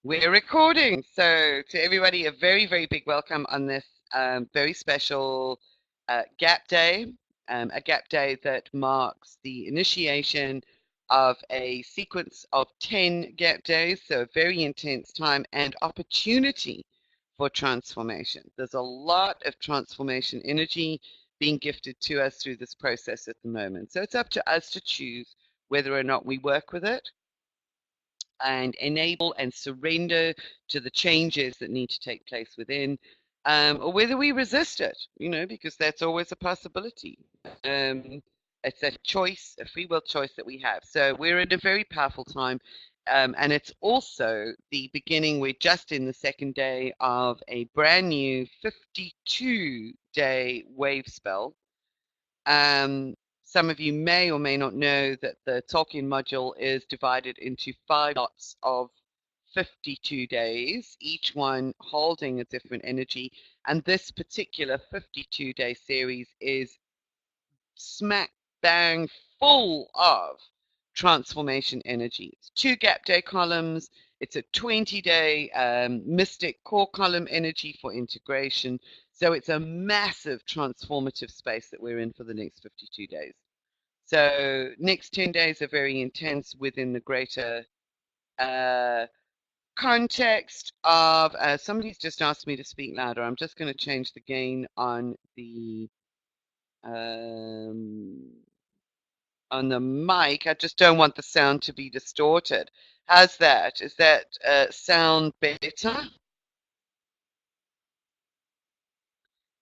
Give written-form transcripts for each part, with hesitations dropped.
We're recording. So, to everybody, a very, very big welcome on this very special Gap Day, a Gap Day that marks the initiation of a sequence of 10 Gap Days. So, a very intense time and opportunity for transformation. There's a lot of transformation energy being gifted to us through this process at the moment. So, it's up to us to choose whether or not we work with it and enable and surrender to the changes that need to take place within, or whether we resist it, because that's always a possibility. It's a choice, a free will choice that we have. So we're in a very powerful time. And it's also the beginning, we're just in the second day of a brand new 52-day wave spell. um, some of you may or may not know that the Tolkien module is divided into 5 lots of 52 days, each one holding a different energy. And this particular 52-day series is smack bang full of transformation energy. It's 2 gap day columns. It's a 20-day mystic core column energy for integration. So it's a massive transformative space that we're in for the next 52 days. So next 10 days are very intense within the greater uh, context of somebody's just asked me to speak louder. I'm just going to change the gain um, on the mic. I just don't want the sound to be distorted. How's that? Is that sound better?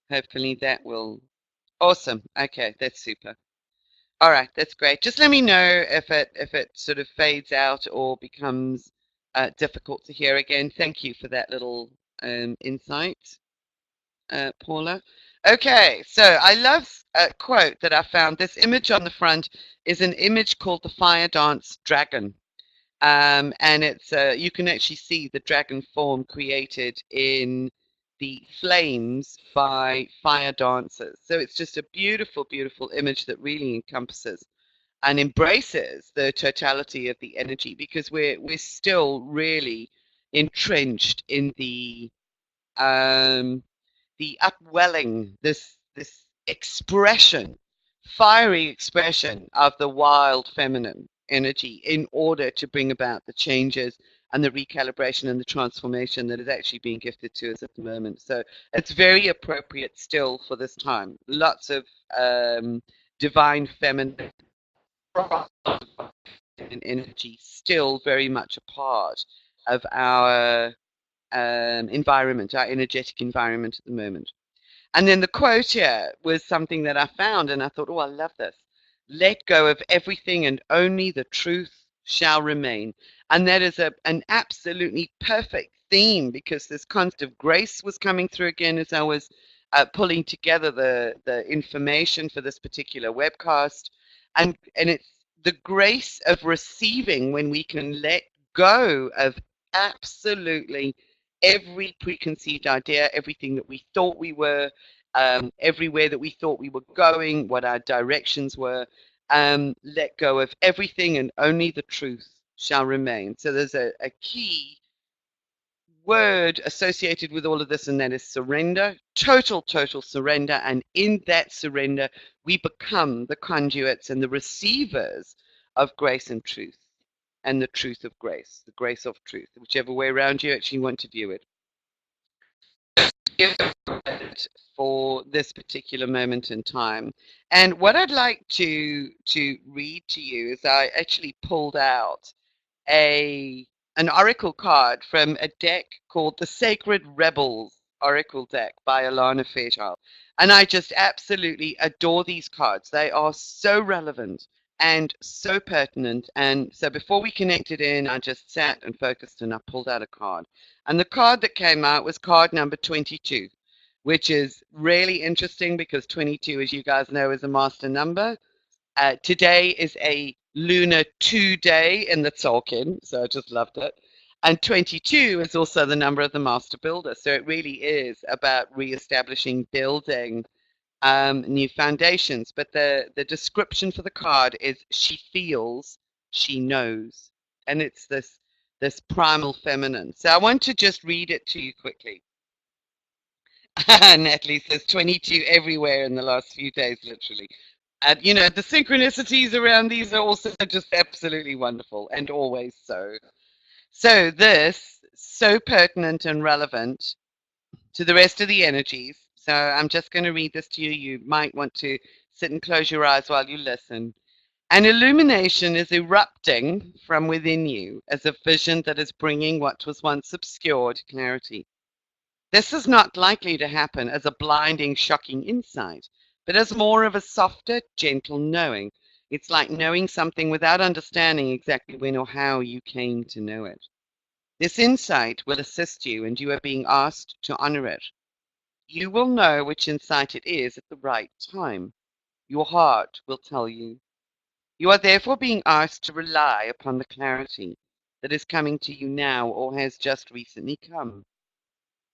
Hopefully that will. Awesome. Okay, that's super. All right, that's great. Just let me know if it sort of fades out or becomes difficult to hear again. Thank you for that little insight, Paula. Okay, so I love a quote that I found. This image on the front is an image called the Fire Dance Dragon. And it's you can actually see the dragon form created in the flames by fire dancers. So it's just a beautiful, beautiful image that really encompasses and embraces the totality of the energy, because we're still really entrenched in the upwelling, this expression, fiery expression of the wild feminine energy in order to bring about the changes and the recalibration and the transformation that is actually being gifted to us at the moment. So it's very appropriate still for this time. Lots of divine feminine energy still very much a part of our environment, our energetic environment at the moment. And then the quote here was something that I found, and I thought, oh, I love this. Let go of everything, and only the truth shall remain. And that is an absolutely perfect theme, because this concept of grace was coming through again as I was pulling together the information for this particular webcast. And it's the grace of receiving when we can let go of absolutely every preconceived idea, everything that we thought we were, everywhere that we thought we were going, what our directions were. Let go of everything, and only the truth shall remain. So there's a key word associated with all of this, and that is surrender, total, total surrender. And in that surrender, we become the conduits and the receivers of grace and truth, and the truth of grace, the grace of truth, whichever way around you actually want to view it. For this particular moment in time. And what I'd like to read to you is I actually pulled out a an oracle card from a deck called the Sacred Rebels Oracle deck by Alana Fairchild. And I just absolutely adore these cards. They are so relevant and so pertinent. And so before we connected in, I just sat and focused, and I pulled out a card. And the card that came out was card number 22, which is really interesting because 22, as you guys know, is a master number. Today is a lunar 2 day in the Tolkien, so I just loved it. And 22 is also the number of the master builder. So it really is about re-establishing, building new foundations. But the description for the card is she feels, she knows. And it's this this primal feminine. So I want to just read it to you quickly. Natalie says 22 everywhere in the last few days, literally. And you know, the synchronicities around these are also just absolutely wonderful and always so. So this so pertinent and relevant to the rest of the energies. So I'm just going to read this to you. You might want to sit and close your eyes while you listen. An illumination is erupting from within you as a vision that is bringing what was once obscured clarity. This is not likely to happen as a blinding, shocking insight, but as more of a softer, gentle knowing. It's like knowing something without understanding exactly when or how you came to know it. This insight will assist you, and you are being asked to honor it. You will know which insight it is at the right time. Your heart will tell you. You are therefore being asked to rely upon the clarity that is coming to you now or has just recently come.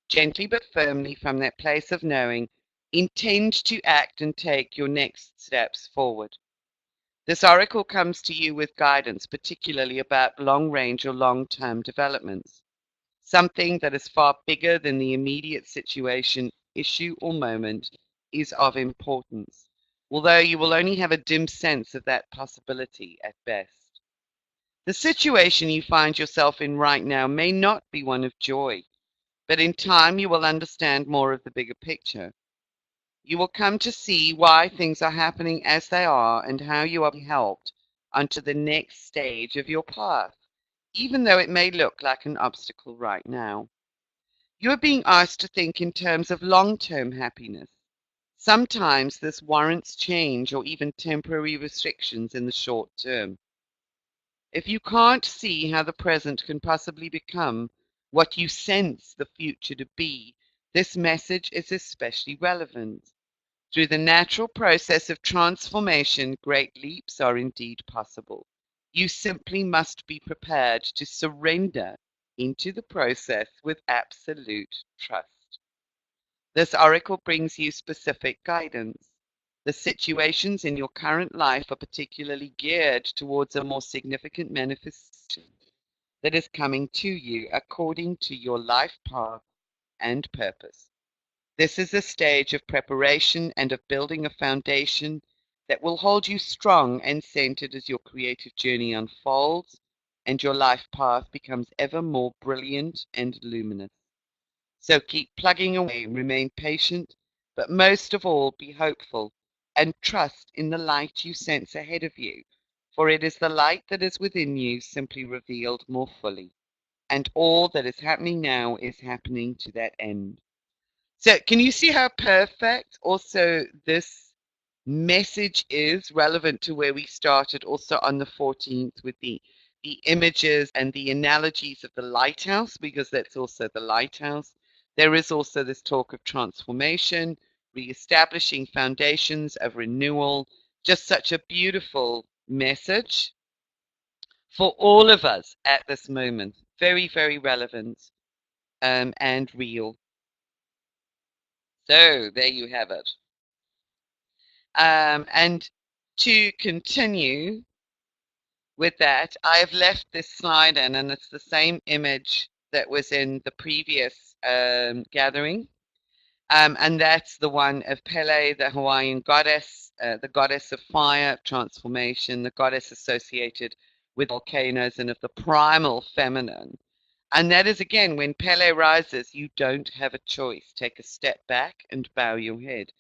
Gently but firmly from that place of knowing, intend to act and take your next steps forward. This oracle comes to you with guidance, particularly about long range or long term developments, something that is far bigger than the immediate situation, issue, or moment is of importance, although you will only have a dim sense of that possibility at best. The situation you find yourself in right now may not be one of joy, but in time you will understand more of the bigger picture. You will come to see why things are happening as they are and how you are being helped onto the next stage of your path, even though it may look like an obstacle right now. You are being asked to think in terms of long-term happiness. Sometimes this warrants change or even temporary restrictions in the short term. If you can't see how the present can possibly become what you sense the future to be, this message is especially relevant. Through the natural process of transformation, great leaps are indeed possible. You simply must be prepared to surrender into the process with absolute trust. This oracle brings you specific guidance. The situations in your current life are particularly geared towards a more significant manifestation that is coming to you according to your life path and purpose. This is a stage of preparation and of building a foundation that will hold you strong and centered as your creative journey unfolds and your life path becomes ever more brilliant and luminous. So keep plugging away, remain patient, but most of all, be hopeful and trust in the light you sense ahead of you, for it is the light that is within you simply revealed more fully. And all that is happening now is happening to that end. So, can you see how perfect also this message is relevant to where we started also on the 14th with the images and the analogies of the lighthouse, because that's also the lighthouse. There is also this talk of transformation, re-establishing foundations of renewal, just such a beautiful message for all of us at this moment. Very, very relevant and real. So there you have it. And to continue with that, I have left this slide in, and it's the same image that was in the previous gathering. And that's the one of Pele, the Hawaiian goddess, the goddess of fire, transformation, the goddess associated with volcanoes and of the primal feminine. And that is again, when Pele rises, you don't have a choice. Take a step back and bow your head.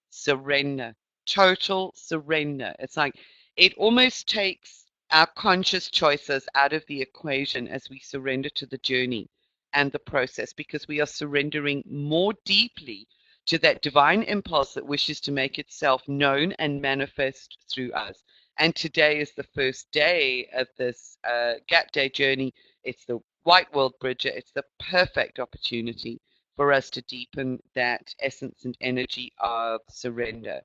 Surrender, total surrender. It's like it almost takes our conscious choices out of the equation as we surrender to the journey and the process, because we are surrendering more deeply to that divine impulse that wishes to make itself known and manifest through us. And today is the first day of this Gap Day journey. It's the White World Bridger. It's the perfect opportunity for us to deepen that essence and energy of surrender.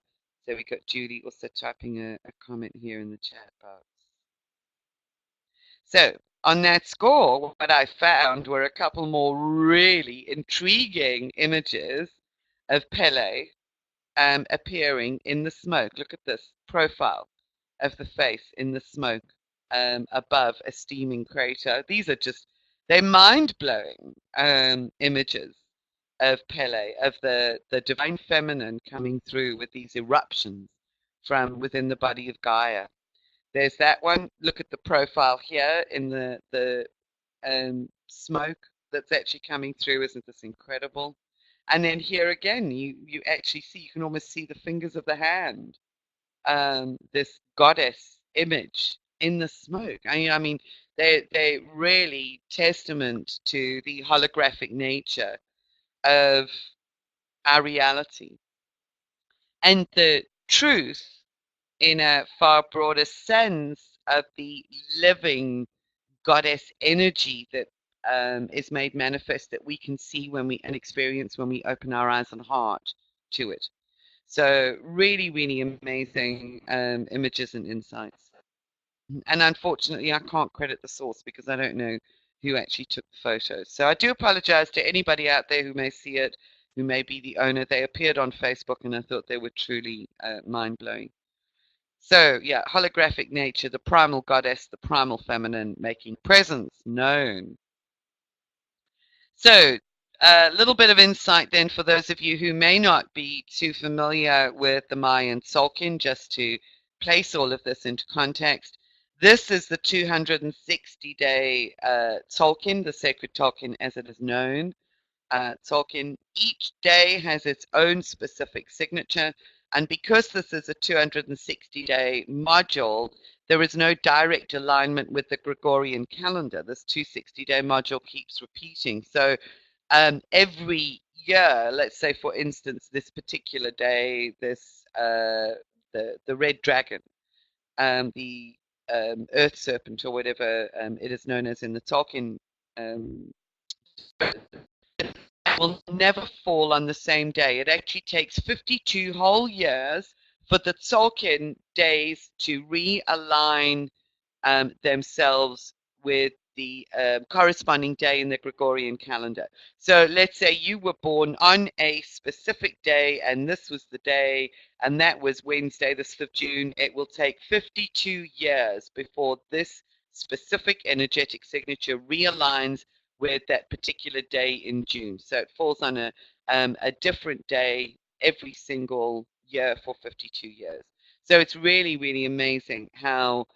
So we got Julie also typing a comment here in the chat box. So on that score, what I found were a couple more really intriguing images of Pele appearing in the smoke. Look at this profile of the face in the smoke above a steaming crater. These are just They're mind-blowing images of Pele, of the divine feminine coming through with these eruptions from within the body of Gaia. There's that one. Look at the profile here in the smoke that's actually coming through. Isn't this incredible? And then here again, you actually see, you can almost see the fingers of the hand, this goddess image in the smoke. I mean, they're really testament to the holographic nature of our reality and the truth in a far broader sense of the living goddess energy that is made manifest, that we can see when we and experience when we open our eyes and heart to it. So really, really amazing images and insights. And unfortunately, I can't credit the source because I don't know who actually took the photos. So I do apologize to anybody out there who may see it, who may be the owner. They appeared on Facebook and I thought they were truly mind-blowing. So, yeah, holographic nature, the primal goddess, the primal feminine, making presence known. So, a little bit of insight then for those of you who may not be too familiar with the Mayan Tzolk'in, just to place all of this into context. This is the 260-day Tzolk'in, the sacred Tzolk'in as it is known. Tzolk'in, each day has its own specific signature, and because this is a 260-day module, there is no direct alignment with the Gregorian calendar. This 260-day module keeps repeating. So every year, let's say for instance, this particular day, this the red dragon, the earth serpent, or whatever it is known as in the Tolkien, will never fall on the same day. It actually takes 52 whole years for the Tzolk'in days to realign themselves with the corresponding day in the Gregorian calendar. So let's say you were born on a specific day, and this was the day, and that was Wednesday, the 5th of June. It will take 52 years before this specific energetic signature realigns with that particular day in June. So it falls on a different day every single year for 52 years. So it's really, really amazing how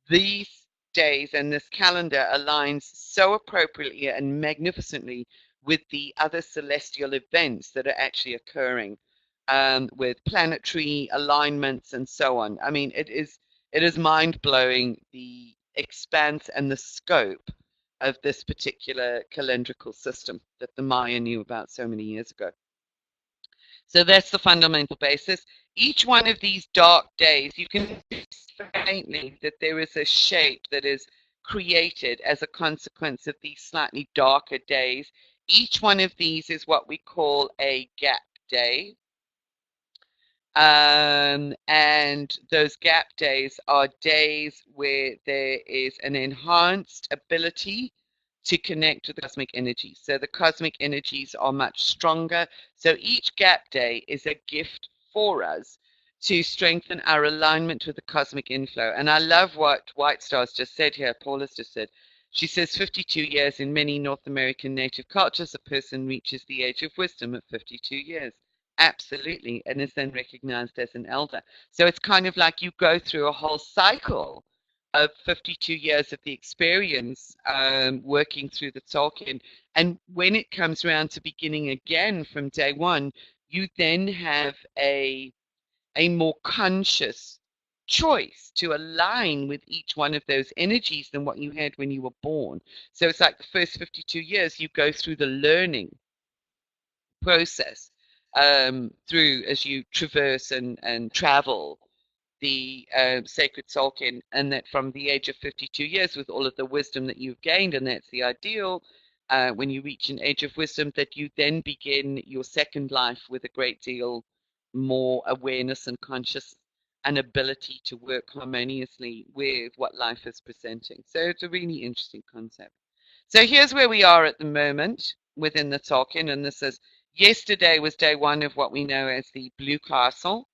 these days and this calendar aligns so appropriately and magnificently with the other celestial events that are actually occurring, with planetary alignments and so on. I mean, it is mind-blowing, the expanse and the scope of this particular calendrical system that the Maya knew about so many years ago. So that's the fundamental basis. Each one of these dark days, you can see faintly that there is a shape that is created as a consequence of these slightly darker days. Each one of these is what we call a gap day. And those gap days are days where there is an enhanced ability to connect with the cosmic energies. So the cosmic energies are much stronger. So each gap day is a gift for us to strengthen our alignment with the cosmic inflow. And I love what White Stars just said here, Paula's just said. She says 52 years in many North American native cultures, a person reaches the age of wisdom at 52 years. Absolutely, and is then recognized as an elder. So it's kind of like you go through a whole cycle of 52 years of the experience, working through the Tzolk'in. And when it comes around to beginning again from day one, you then have a more conscious choice to align with each one of those energies than what you had when you were born. So it's like the first 52 years you go through the learning process, through as you traverse and travel the sacred Tzolk'in, and that from the age of 52 years, with all of the wisdom that you've gained, and that's the ideal, when you reach an age of wisdom, that you then begin your second life with a great deal more awareness and conscious and ability to work harmoniously with what life is presenting. So it's a really interesting concept. So here's where we are at the moment within the Tzolk'in, and this is yesterday was day one of what we know as the Blue Castle,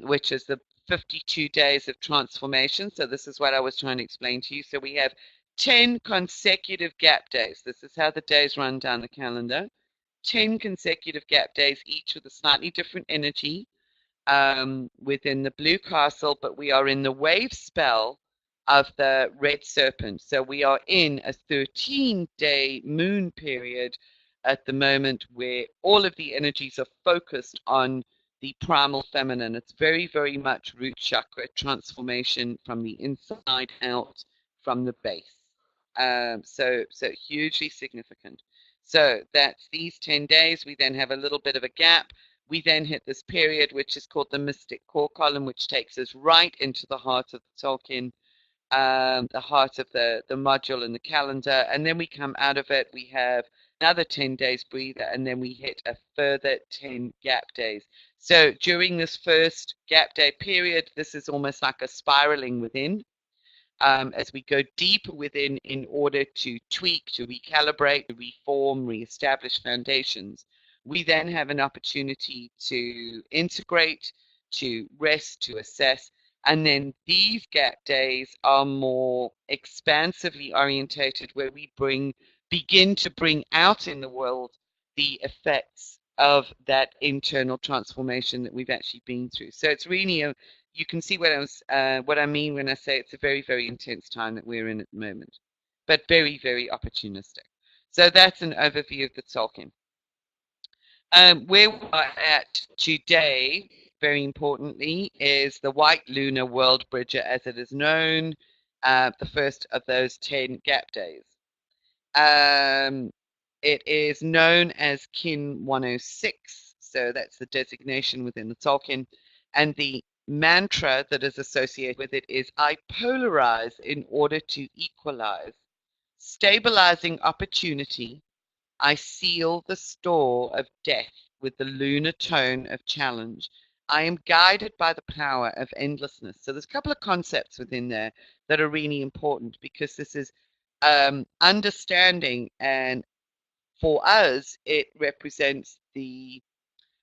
which is the 52 days of transformation. So this is what I was trying to explain to you. So we have 10 consecutive gap days. This is how the days run down the calendar. 10 consecutive gap days, each with a slightly different energy within the blue castle, but we are in the wave spell of the red serpent. So we are in a 13-day moon period at the moment where all of the energies are focused on the primal feminine. It's very, very much root chakra transformation from the inside out, from the base. So hugely significant. So that's these 10 days. We then have a little bit of a gap. We then hit this period, which is called the Mystic Core Column, which takes us right into the heart of the Tolkien, the heart of the module and the calendar. And then we come out of it. We have another 10 days breather, and then we hit a further 10 gap days. So during this first gap day period, this is almost like a spiraling within. As we go deeper within in order to tweak, to recalibrate, to reform, reestablish foundations, we then have an opportunity to integrate, to rest, to assess, and then these gap days are more expansively orientated, where we begin to bring out in the world the effects of that internal transformation that we've actually been through. So it's really you can see what I mean when I say it's a very, very intense time that we're in at the moment, but very, very opportunistic. So that's an overview of the Tolkien. Where we are at today, very importantly, is the White Lunar World Bridger, as it is known, the first of those 10 gap days. It is known as Kin 106, so that's the designation within the Tolkien, and the mantra that is associated with it is I polarize in order to equalize. Stabilizing opportunity, I seal the store of death with the lunar tone of challenge. I am guided by the power of endlessness. So there's a couple of concepts within there that are really important, because this is understanding, and for us, it represents the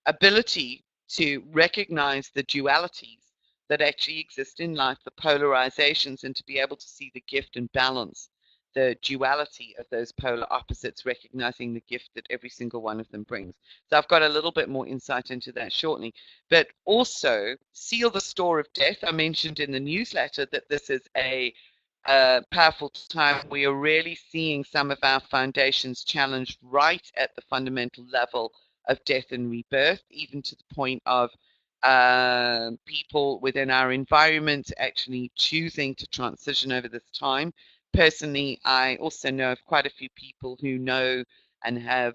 ability to recognize the dualities that actually exist in life, the polarizations, and to be able to see the gift and balance the duality of those polar opposites, recognizing the gift that every single one of them brings. So I've got a little bit more insight into that shortly. But also, seal the store of death. I mentioned in the newsletter that this is a powerful time. We are really seeing some of our foundations challenged right at the fundamental level of death and rebirth, even to the point of people within our environment actually choosing to transition over this time. Personally, I also know of quite a few people who know and have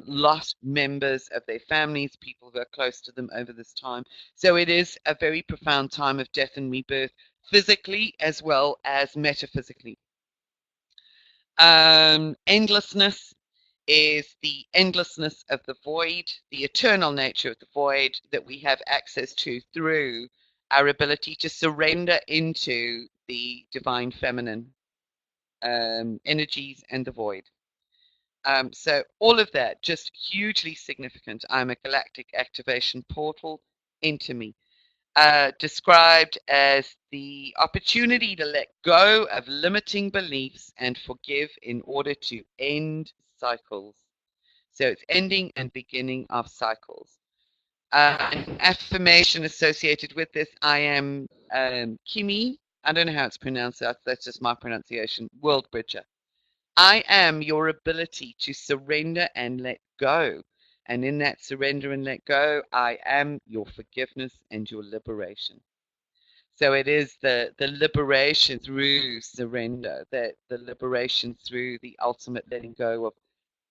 lost members of their families, people who are close to them over this time. So it is a very profound time of death and rebirth, physically as well as metaphysically. Endlessness is the endlessness of the void, the eternal nature of the void that we have access to through our ability to surrender into the divine feminine energies and the void. So all of that, just hugely significant. I'm a galactic activation portal into me. Described as the opportunity to let go of limiting beliefs and forgive in order to end cycles. So it's ending and beginning of cycles. An affirmation associated with this, I am Kimi. I don't know how it's pronounced. That's just my pronunciation. World Bridger. I am your ability to surrender and let go. And in that surrender and let go, I am your forgiveness and your liberation. So it is the liberation through surrender, that the liberation through the ultimate letting go of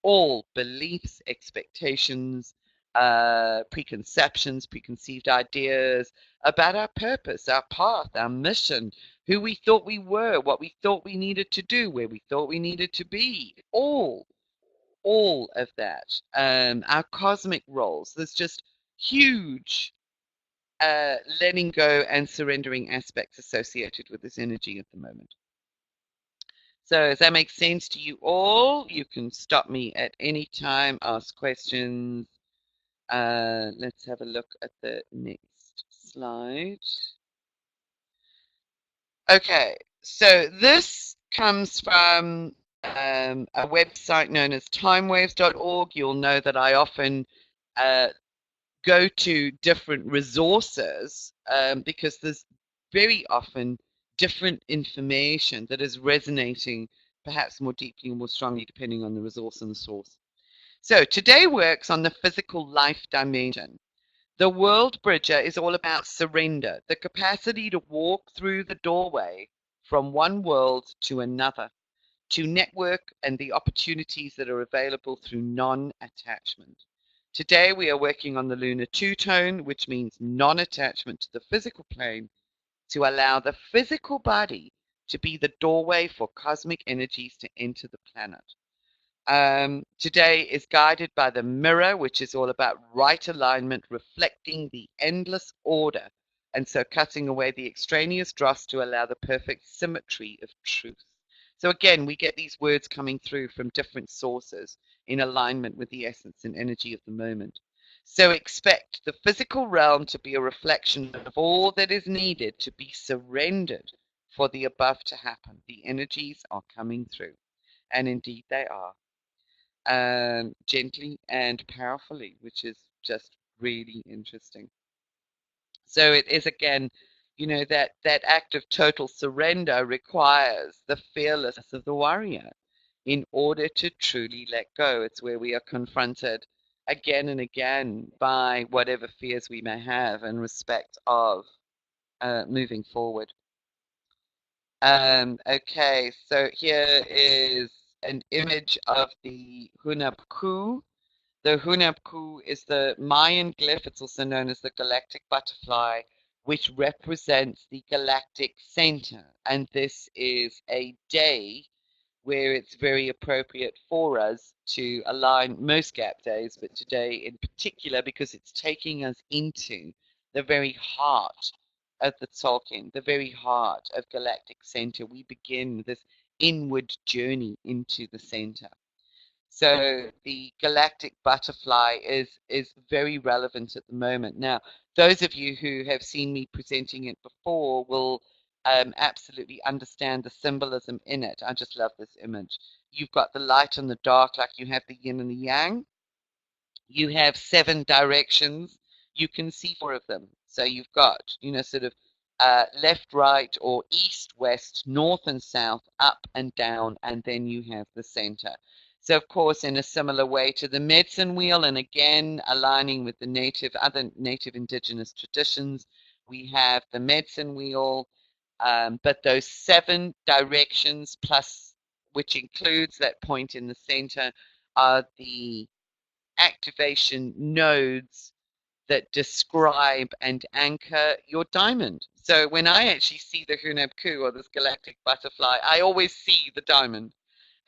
all beliefs, expectations, preconceptions, preconceived ideas about our purpose, our path, our mission, who we thought we were, what we thought we needed to do, where we thought we needed to be, all of that, our cosmic roles. There's just huge letting go and surrendering aspects associated with this energy at the moment. So does that make sense to you all? You can stop me at any time, ask questions. Let's have a look at the next slide. Okay, so this comes from a website known as timewaves.org. You'll know that I often go to different resources because there's very often different information that is resonating perhaps more deeply or more strongly depending on the resource and the source. So today works on the physical life dimension. The World Bridger is all about surrender, the capacity to walk through the doorway from one world to another, to network and the opportunities that are available through non-attachment. Today we are working on the lunar two-tone, which means non-attachment to the physical plane, to allow the physical body to be the doorway for cosmic energies to enter the planet. Today is guided by the mirror, which is all about right alignment, reflecting the endless order, and so cutting away the extraneous dross to allow the perfect symmetry of truth. So again, we get these words coming through from different sources in alignment with the essence and energy of the moment. So expect the physical realm to be a reflection of all that is needed to be surrendered for the above to happen. The energies are coming through, and indeed they are, gently and powerfully, which is just really interesting. So it is again, that act of total surrender requires the fearlessness of the warrior in order to truly let go. It's where we are confronted again and again by whatever fears we may have in respect of moving forward. Okay, so here is an image of the Hunabku. The Hunabku is the Mayan glyph. It's also known as the galactic butterfly, which represents the galactic center. And this is a day where it's very appropriate for us to align most gap days, but today in particular, because it's taking us into the very heart of the Tolkien, the very heart of galactic center. We begin this inward journey into the center. So the galactic butterfly is very relevant at the moment. Now, those of you who have seen me presenting it before will absolutely understand the symbolism in it. I just love this image. You've got the light and the dark, like you have the yin and the yang. You have 7 directions. You can see 4 of them. So you've got, sort of left, right, or east, west, north and south, up and down, and then you have the center. So, of course, in a similar way to the medicine wheel, and again, aligning with the other native indigenous traditions, we have the medicine wheel, but those 7 directions plus, which includes that point in the center, are the activation nodes that describe and anchor your diamond. So when I actually see the Hunabku or this galactic butterfly, I always see the diamond.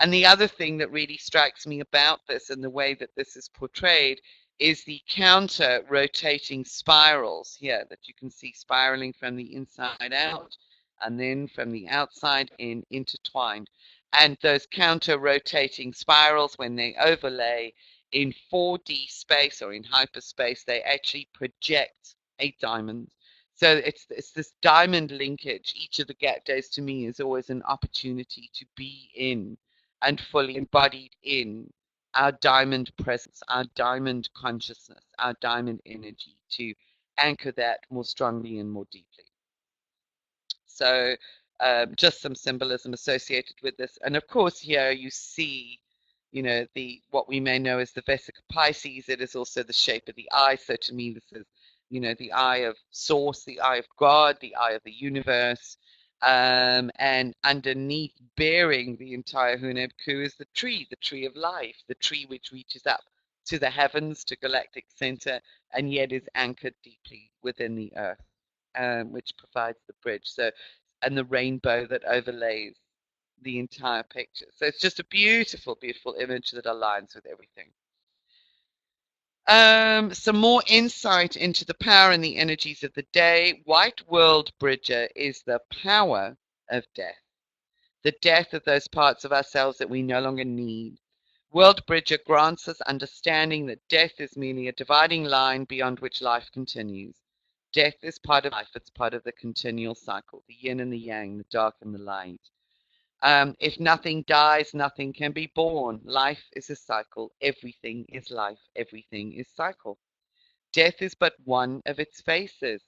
And the other thing that really strikes me about this and the way that this is portrayed is the counter rotating spirals here that you can see spiraling from the inside out and then from the outside in intertwined. And those counter rotating spirals, when they overlay in 4D space or in hyperspace, they actually project a diamond. So it's this diamond linkage. Each of the gap days to me is always an opportunity to be in and fully embodied in our diamond presence, our diamond consciousness, our diamond energy, to anchor that more strongly and more deeply. So just some symbolism associated with this. And of course, here you see, the what we may know as the Vesica Pisces. It is also the shape of the eye. So to me, this is, the eye of source, the eye of God, the eye of the universe. And underneath, bearing the entire Hunabku, is the tree of life, the tree which reaches up to the heavens, to galactic center, and yet is anchored deeply within the earth, which provides the bridge. So, and the rainbow that overlays the entire picture. So it's just a beautiful, beautiful image that aligns with everything. Some more insight into the power and the energies of the day. White World Bridger is the power of death, the death of those parts of ourselves that we no longer need. World Bridger grants us understanding that death is merely a dividing line beyond which life continues. Death is part of life, it's part of the continual cycle, the yin and the yang, the dark and the light. If nothing dies, nothing can be born. Life is a cycle. Everything is life. Everything is cycle. Death is but one of its faces.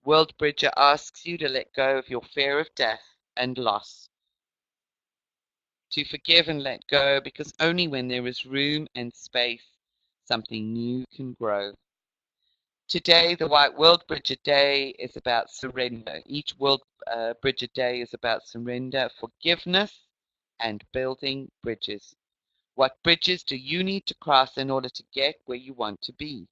World Bridger asks you to let go of your fear of death and loss, to forgive and let go, because only when there is room and space, something new can grow. Today, the White World Bridger Day is about surrender. Each World Bridger Day is about surrender, forgiveness, and building bridges. What bridges do you need to cross in order to get where you want to be?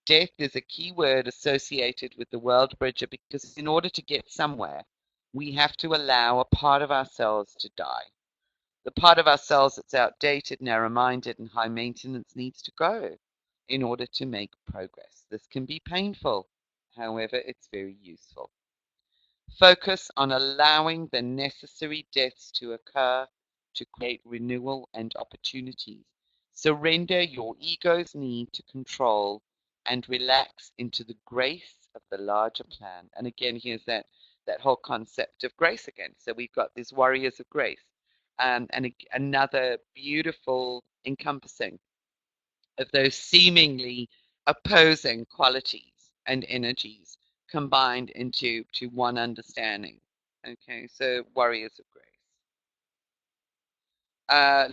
Death is a key word associated with the World Bridger, because in order to get somewhere, we have to allow a part of ourselves to die. The part of ourselves that's outdated, narrow-minded, and high maintenance needs to go in order to make progress. This can be painful, however, it's very useful. Focus on allowing the necessary deaths to occur to create renewal and opportunities. Surrender your ego's need to control and relax into the grace of the larger plan. And again, here's that whole concept of grace again. So we've got these warriors of grace. And another beautiful encompassing of those seemingly opposing qualities and energies combined into one understanding. Okay, so warriors of grace.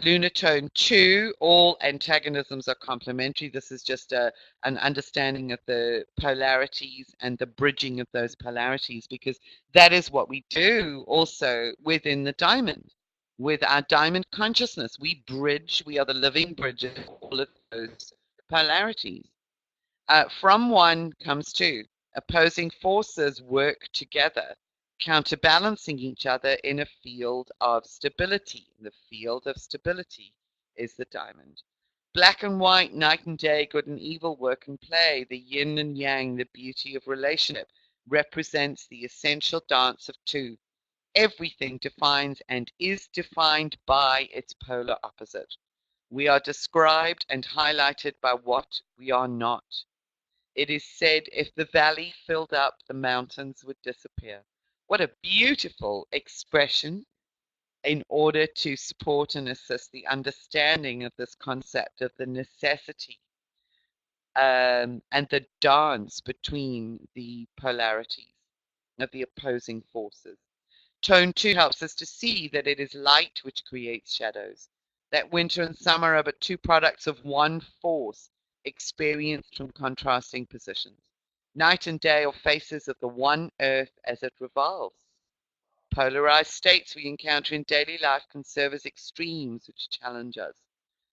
Lunar tone 2, all antagonisms are complementary. This is just an understanding of the polarities and the bridging of those polarities, because that is what we do also within the diamond. With our diamond consciousness, we bridge, we are the living bridge of all of those polarities. From one comes two. Opposing forces work together, counterbalancing each other in a field of stability. The field of stability is the diamond. Black and white, night and day, good and evil work and play. The yin and yang, the beauty of relationship, represents the essential dance of two. Everything defines and is defined by its polar opposite. We are described and highlighted by what we are not. It is said if the valley filled up, the mountains would disappear. What a beautiful expression in order to support and assist the understanding of this concept of the necessity and the dance between the polarities of the opposing forces. Tone 2 helps us to see that it is light which creates shadows, that winter and summer are but two products of one force experienced from contrasting positions. Night and day are faces of the one earth as it revolves. Polarized states we encounter in daily life can serve as extremes which challenge us.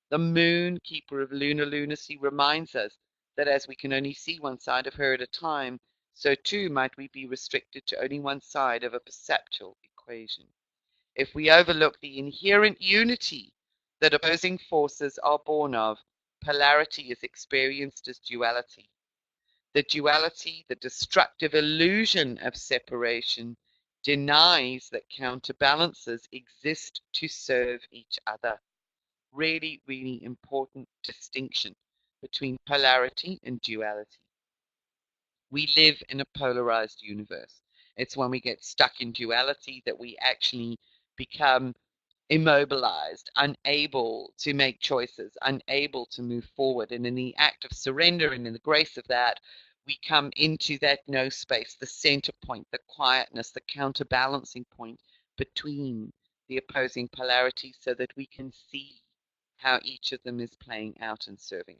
The moon, keeper of lunar lunacy, reminds us that as we can only see one side of her at a time, so too might we be restricted to only one side of a perceptual equation. If we overlook the inherent unity that opposing forces are born of, polarity is experienced as duality. The duality, the destructive illusion of separation, denies that counterbalances exist to serve each other. Really, really important distinction between polarity and duality. We live in a polarized universe. It's when we get stuck in duality that we actually become immobilized, unable to make choices, unable to move forward. And in the act of surrender and in the grace of that, we come into that no space, the center point, the quietness, the counterbalancing point between the opposing polarities, so that we can see how each of them is playing out and serving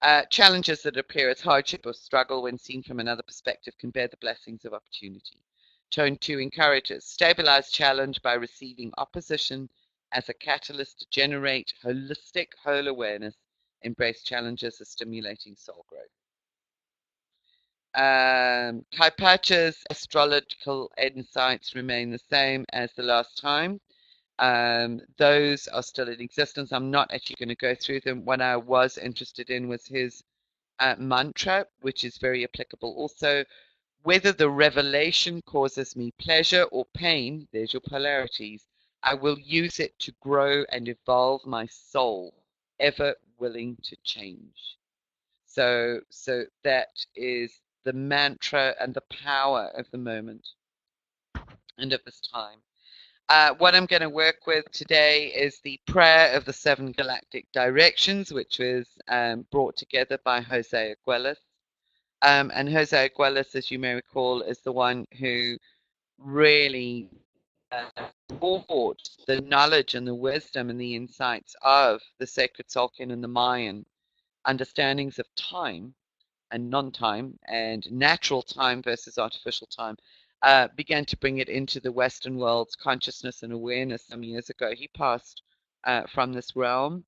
us. Challenges that appear as hardship or struggle when seen from another perspective can bear the blessings of opportunity. Tone 2 encourages stabilize challenge by receiving opposition as a catalyst to generate holistic whole awareness. Embrace challenges as stimulating soul growth. Kaipacha's astrological insights remain the same as the last time. Those are still in existence. I'm not actually going to go through them. What I was interested in was his mantra, which is very applicable also. Whether the revelation causes me pleasure or pain, there's your polarities, I will use it to grow and evolve my soul, ever willing to change. So that is the mantra and the power of the moment and of this time. What I'm going to work with today is the Prayer of the Seven Galactic Directions, which was brought together by Jose Aguilas. And Jose Aguilas, as you may recall, is the one who really brought the knowledge and the wisdom and the insights of the sacred Tzolk'in and the Mayan understandings of time and non-time and natural time versus artificial time, began to bring it into the Western world's consciousness and awareness some years ago. He passed from this realm.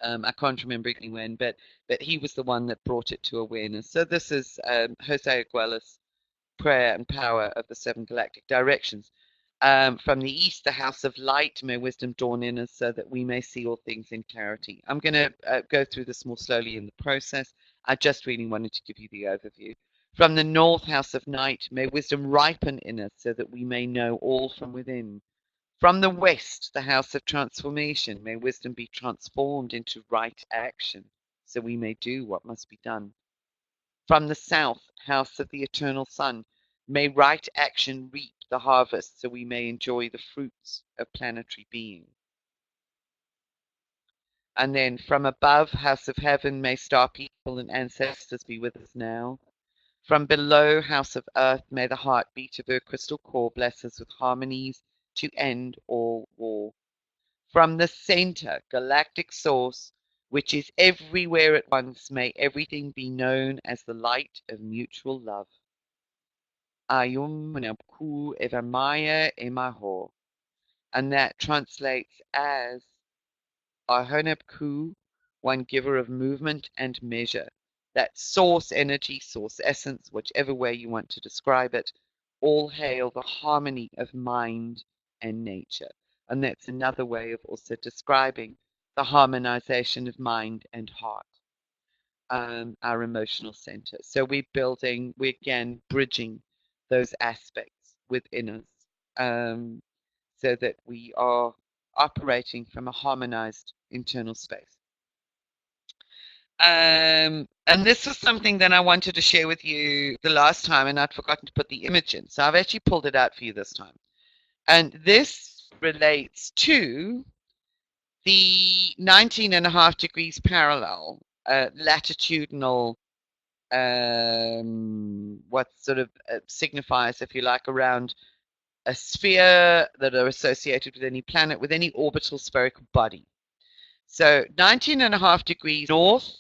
I can't remember exactly when, but he was the one that brought it to awareness. So this is Jose Aguilas' Prayer and Power of the Seven Galactic Directions. From the east, the house of light, may wisdom dawn in us so that we may see all things in clarity. I'm going to go through this more slowly in the process. I just really wanted to give you the overview. From the north, house of night, may wisdom ripen in us so that we may know all from within. From the west, the house of transformation, may wisdom be transformed into right action so we may do what must be done. From the south, house of the eternal sun, may right action reap the harvest so we may enjoy the fruits of planetary being. And then from above, house of heaven, may star people and ancestors be with us now. From below, house of earth, may the heartbeat of her crystal core bless us with harmonies to end all war. From the center, galactic source, which is everywhere at once, may everything be known as the light of mutual love. Ayum Munabku Evamaya Emaho. And that translates as Ahonabku, one giver of movement and measure. That source energy, source essence, whichever way you want to describe it, all hail the harmony of mind and nature. And that's another way of also describing the harmonization of mind and heart, our emotional center. So we're again bridging those aspects within us, so that we are operating from a harmonized internal space. And this was something that I wanted to share with you the last time, and I'd forgotten to put the image in. So I've actually pulled it out for you this time. And this relates to the 19.5 degrees parallel, latitudinal, what sort of signifies, if you like, around a sphere that are associated with any planet, with any orbital spherical body. So 19.5 degrees north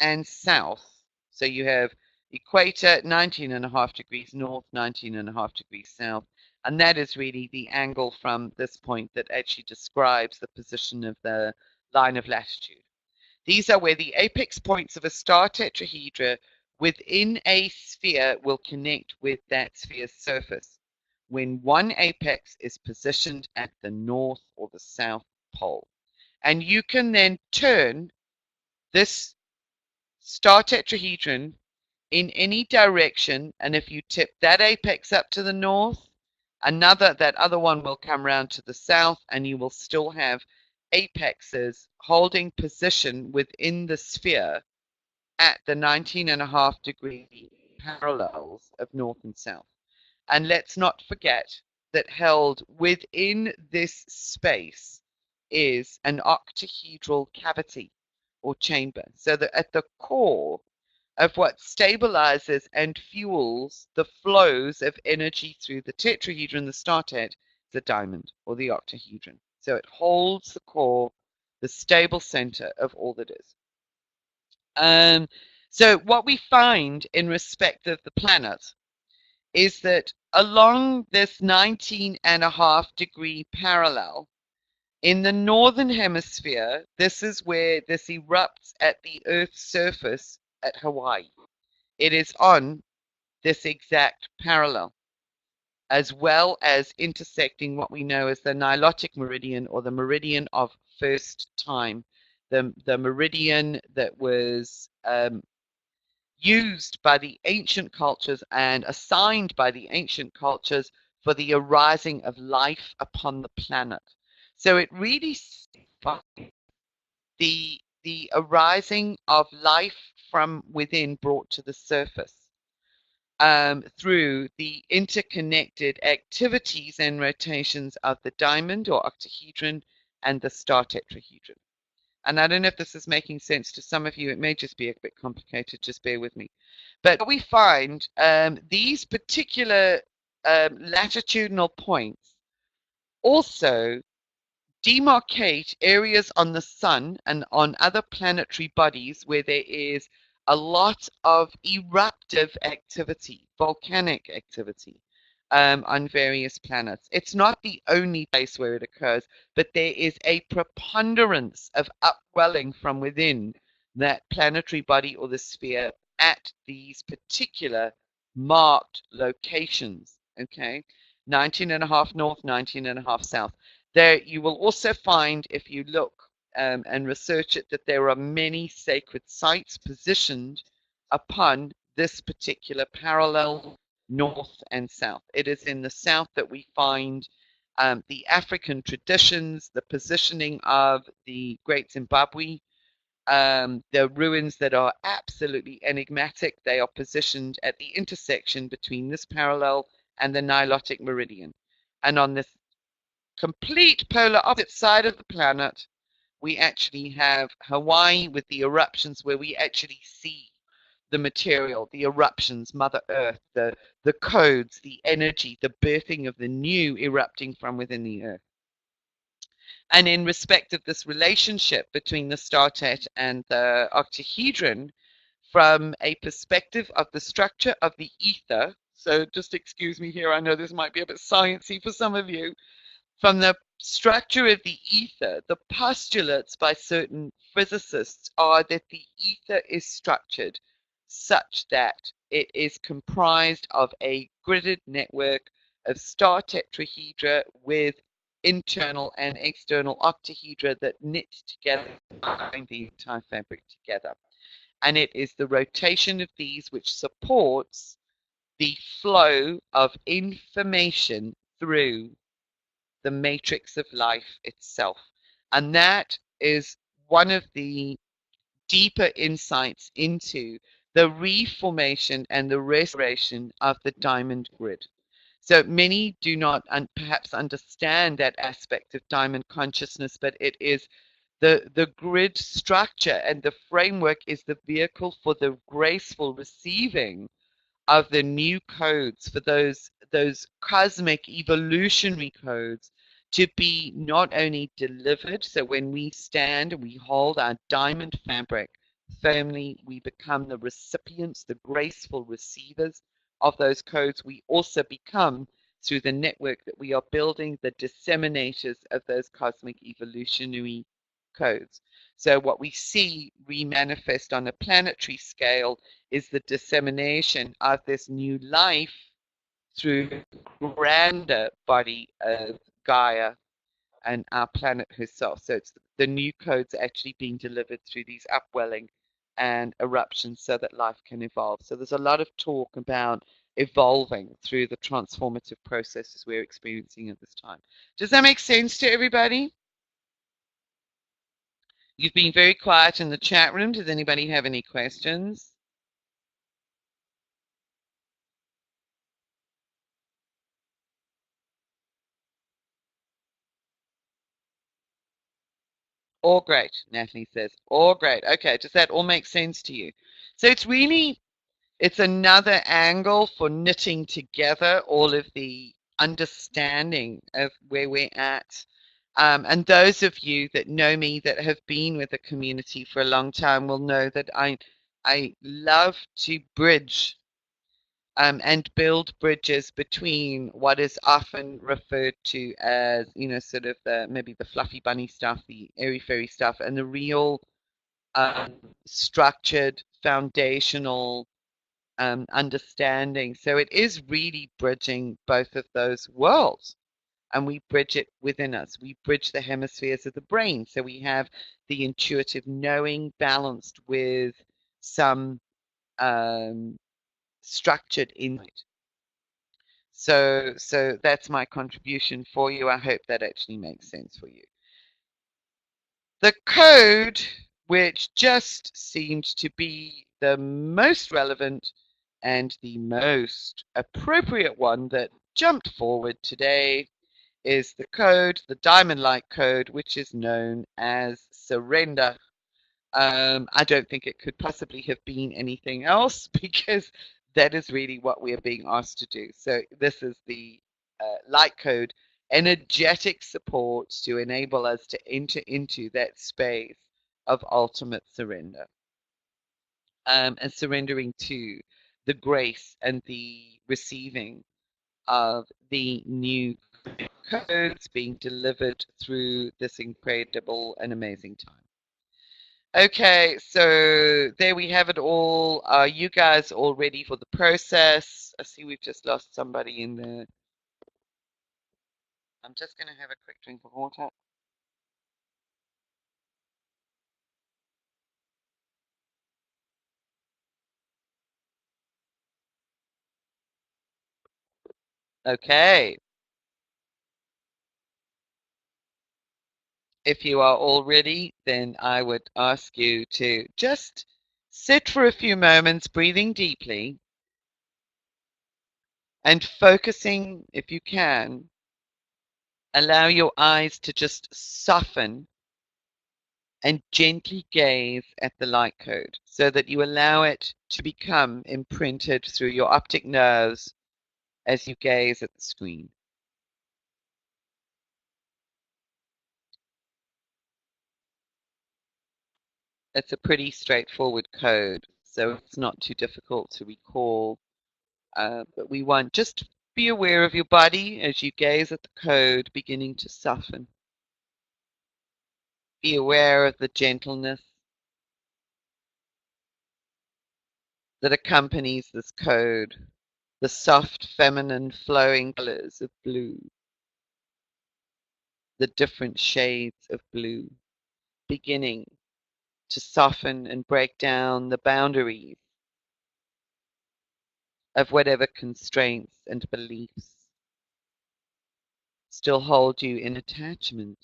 and south. So you have equator 19.5 degrees north, 19.5 degrees south. And that is really the angle from this point that actually describes the position of the line of latitude. These are where the apex points of a star tetrahedra within a sphere will connect with that sphere's surface when one apex is positioned at the north or the south pole. And you can then turn this star tetrahedron in any direction, and if you tip that apex up to the north, that other one will come round to the south, and you will still have apexes holding position within the sphere at the 19.5 degree parallels of north and south. And let's not forget that held within this space is an octahedral cavity or chamber. So that at the core of what stabilizes and fuels the flows of energy through the tetrahedron, the startet, the diamond or the octahedron. So it holds the core, the stable center of all that is. So what we find in respect of the planet is that along this 19.5 degree parallel, in the northern hemisphere, this is where this erupts at the Earth's surface at Hawaii. It is on this exact parallel, as well as intersecting what we know as the Nilotic meridian, or the meridian of first time, the meridian that was used by the ancient cultures and assigned by the ancient cultures for the arising of life upon the planet. So it really signifies the arising of life from within brought to the surface. through the interconnected activities and rotations of the diamond or octahedron and the star tetrahedron. And I don't know if this is making sense to some of you. It may just be a bit complicated. Just bear with me. But what we find, these particular latitudinal points also demarcate areas on the sun and on other planetary bodies where there is a lot of eruptive activity, volcanic activity on various planets. It's not the only place where it occurs, but there is a preponderance of upwelling from within that planetary body or the sphere at these particular marked locations. Okay, 19.5 north, 19.5 south. There, you will also find, if you look and research it, that there are many sacred sites positioned upon this particular parallel north and south. It is in the south that we find the African traditions, the positioning of the Great Zimbabwe, the ruins that are absolutely enigmatic. They are positioned at the intersection between this parallel and the Nilotic meridian. And on this complete polar opposite side of the planet, we actually have Hawaii with the eruptions where we actually see the material, the eruptions, Mother Earth, the codes, the energy, the birthing of the new erupting from within the Earth. And in respect of this relationship between the star tet and the octahedron, from a perspective of the structure of the ether, so just excuse me here, I know this might be a bit sciencey for some of you, from the structure of the ether, the postulates by certain physicists are that the ether is structured such that it is comprised of a gridded network of star tetrahedra with internal and external octahedra that knit together, bind the entire fabric together. And it is the rotation of these which supports the flow of information through the matrix of life itself. And that is one of the deeper insights into the reformation and the restoration of the diamond grid. So many do not perhaps understand that aspect of diamond consciousness, but it is the grid structure and the framework is the vehicle for the graceful receiving of the new codes, for those cosmic evolutionary codes to be not only delivered, so when we stand and we hold our diamond fabric firmly, we become the recipients, the graceful receivers of those codes. We also become, through the network that we are building, the disseminators of those cosmic evolutionary codes. So what we see remanifest on a planetary scale is the dissemination of this new life through the grander body of Gaia and our planet herself. So it's the new codes actually being delivered through these upwelling and eruptions so that life can evolve. So there's a lot of talk about evolving through the transformative processes we're experiencing at this time. Does that make sense to everybody? You've been very quiet in the chat room. Does anybody have any questions? All great, Natalie says. All great. Okay, does that all make sense to you? So it's another angle for knitting together all of the understanding of where we're at. And those of you that know me that have been with the community for a long time will know that I love to bridge and build bridges between what is often referred to as, sort of maybe the fluffy bunny stuff, the airy fairy stuff, and the real structured, foundational understanding. So it is really bridging both of those worlds. And we bridge it within us. We bridge the hemispheres of the brain. So we have the intuitive knowing balanced with some structured insight. So that's my contribution for you. I hope that actually makes sense for you. The code, which just seemed to be the most relevant And the most appropriate one that jumped forward today is the code, the Diamond Light code, which is known as surrender. I don't think it could possibly have been anything else because that is really what we are being asked to do. So this is the light code, energetic support to enable us to enter into that space of ultimate surrender, and surrendering to the grace and the receiving of the new codes being delivered through this incredible and amazing time. Okay, so there we have it all. Are you guys all ready for the process? I see we've just lost somebody in there. I'm just going to have a quick drink of water. Okay, if you are all ready, then I would ask you to just sit for a few moments, breathing deeply and focusing, if you can, allow your eyes to just soften and gently gaze at the light code so that you allow it to become imprinted through your optic nerves as you gaze at the screen. It's a pretty straightforward code, so it's not too difficult to recall, but we want just be aware of your body as you gaze at the code beginning to soften. Be aware of the gentleness that accompanies this code, the soft, feminine, flowing colors of blue, the different shades of blue, beginning to soften and break down the boundaries of whatever constraints and beliefs still hold you in attachment.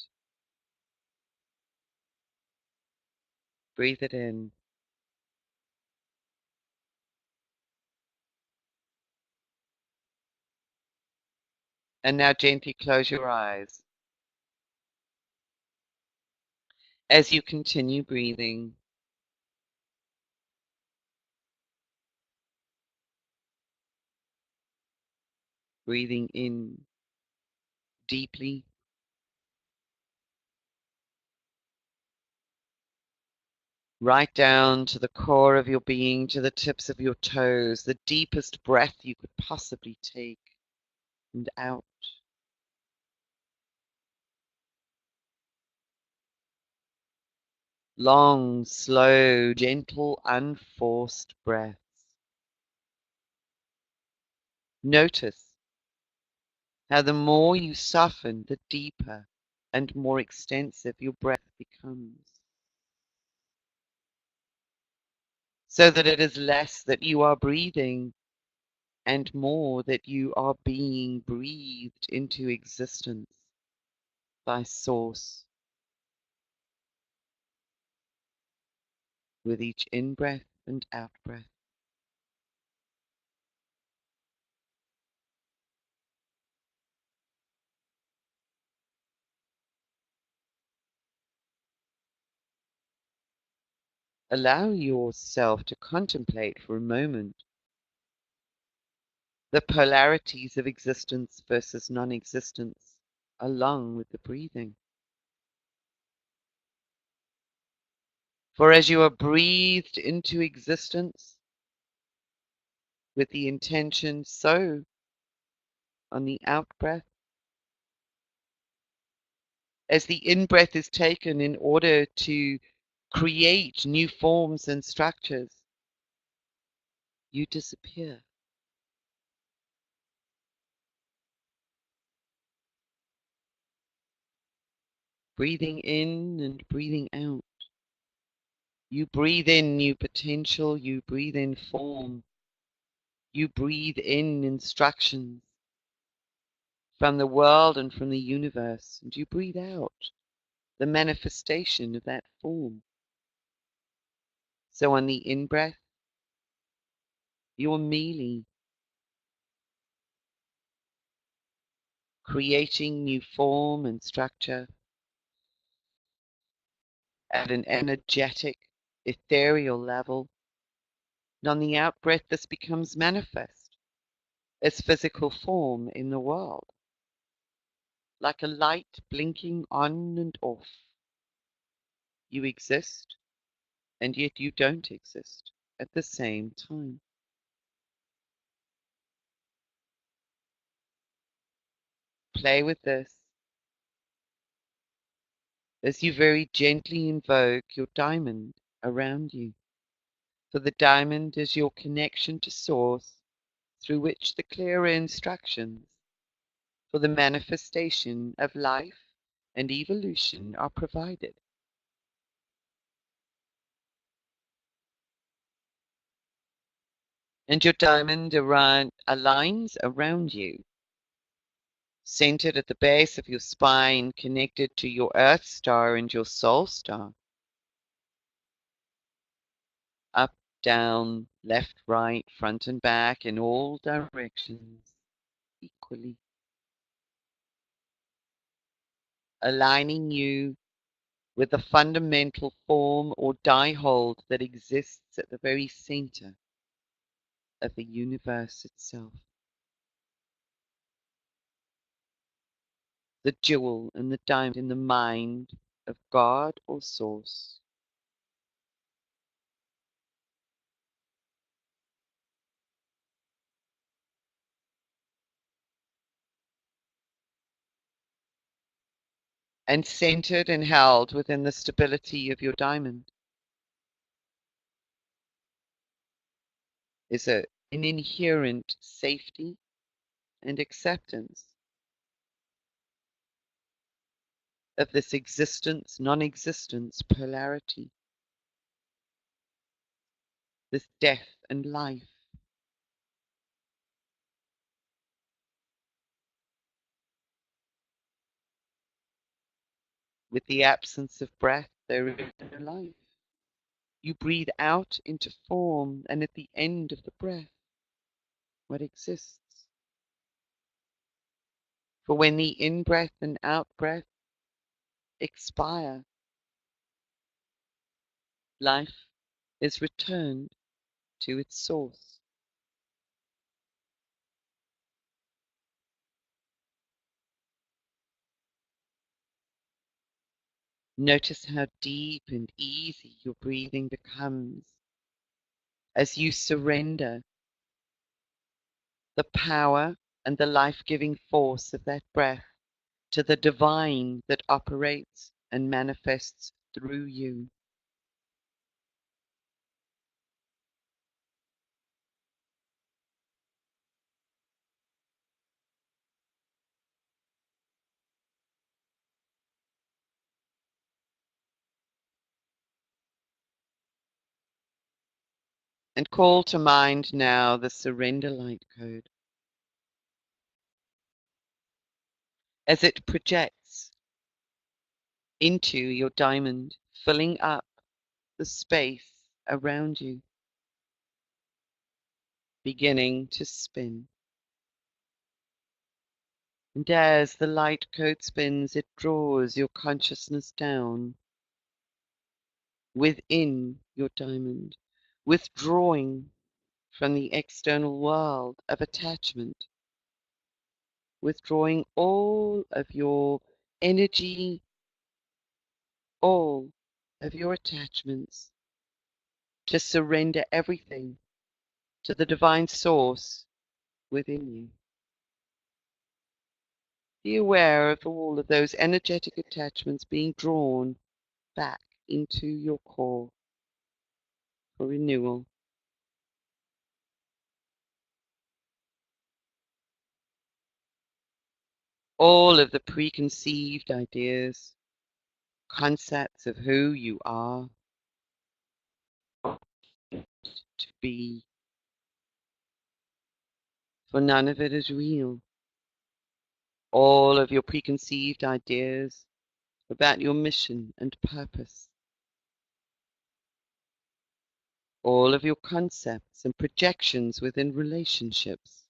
Breathe it in. And now gently close your eyes. As you continue breathing, breathing in deeply, right down to the core of your being, to the tips of your toes, the deepest breath you could possibly take, and out. Long, slow, gentle, unforced breaths. Notice how the more you soften, the deeper and more extensive your breath becomes, so that it is less that you are breathing and more that you are being breathed into existence by Source with each in-breath and out-breath. Allow yourself to contemplate for a moment the polarities of existence versus non-existence along with the breathing. For as you are breathed into existence with the intention so on the out-breath, as the in-breath is taken in order to create new forms and structures, you disappear. Breathing in and breathing out. You breathe in new potential, you breathe in form, you breathe in instructions from the world and from the universe, and you breathe out the manifestation of that form. So on the in-breath, You're merely creating new form and structure at an energetic, ethereal level. And on the out-breath, this becomes manifest as physical form in the world, like a light blinking on and off. You exist, and yet you don't exist at the same time. Play with this as you very gently invoke your diamond around you. For the diamond is your connection to Source, through which the clearer instructions for the manifestation of life and evolution are provided. And your diamond aligns around you, centered at the base of your spine, connected to your Earth star and your Soul star. Up, down, left, right, front and back, in all directions, equally. Aligning you with the fundamental form or diehold that exists at the very center of the universe itself. The jewel and the diamond in the mind of God or Source. And centered and held within the stability of your diamond is an inherent safety and acceptance of this existence, non-existence polarity, this death and life. With the absence of breath, there is no life. You breathe out into form, and at the end of the breath, what exists? For when the in-breath and out-breath expire, life is returned to its source. Notice how deep and easy your breathing becomes as you surrender the power and the life-giving force of that breath to the divine that operates and manifests through you. And call to mind now the surrender light code as it projects into your diamond, filling up the space around you, beginning to spin. And as the light code spins, it draws your consciousness down within your diamond, withdrawing from the external world of attachment, withdrawing all of your energy, all of your attachments, to surrender everything to the divine source within you. Be aware of all of those energetic attachments being drawn back into your core for renewal. All of the preconceived ideas, concepts of who you are to be, for none of it is real. All of your preconceived ideas about your mission and purpose, all of your concepts and projections within relationships,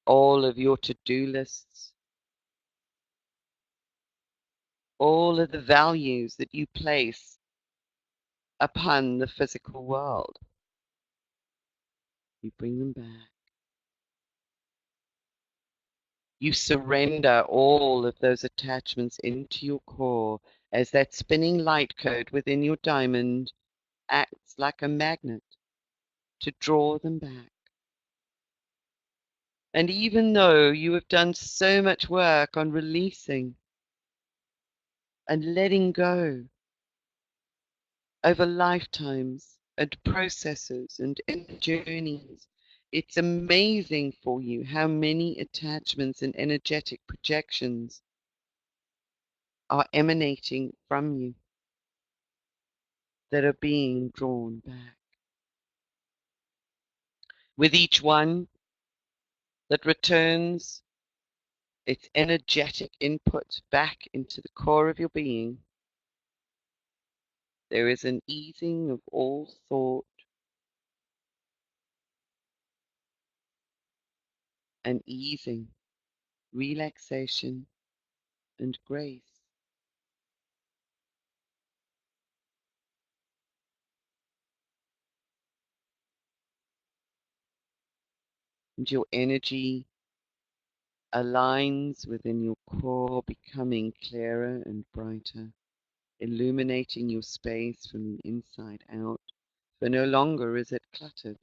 all of your to-do lists, all of the values that you place upon the physical world. You bring them back. You surrender all of those attachments into your core as that spinning light code within your diamond acts like a magnet to draw them back. And even though you have done so much work on releasing and letting go over lifetimes and processes and journeys, it's amazing for you how many attachments and energetic projections are emanating from you that are being drawn back. With each one that returns its energetic input back into the core of your being, there is an easing of all thought, an easing, relaxation, and grace. And your energy aligns within your core, becoming clearer and brighter, illuminating your space from the inside out, for no longer is it cluttered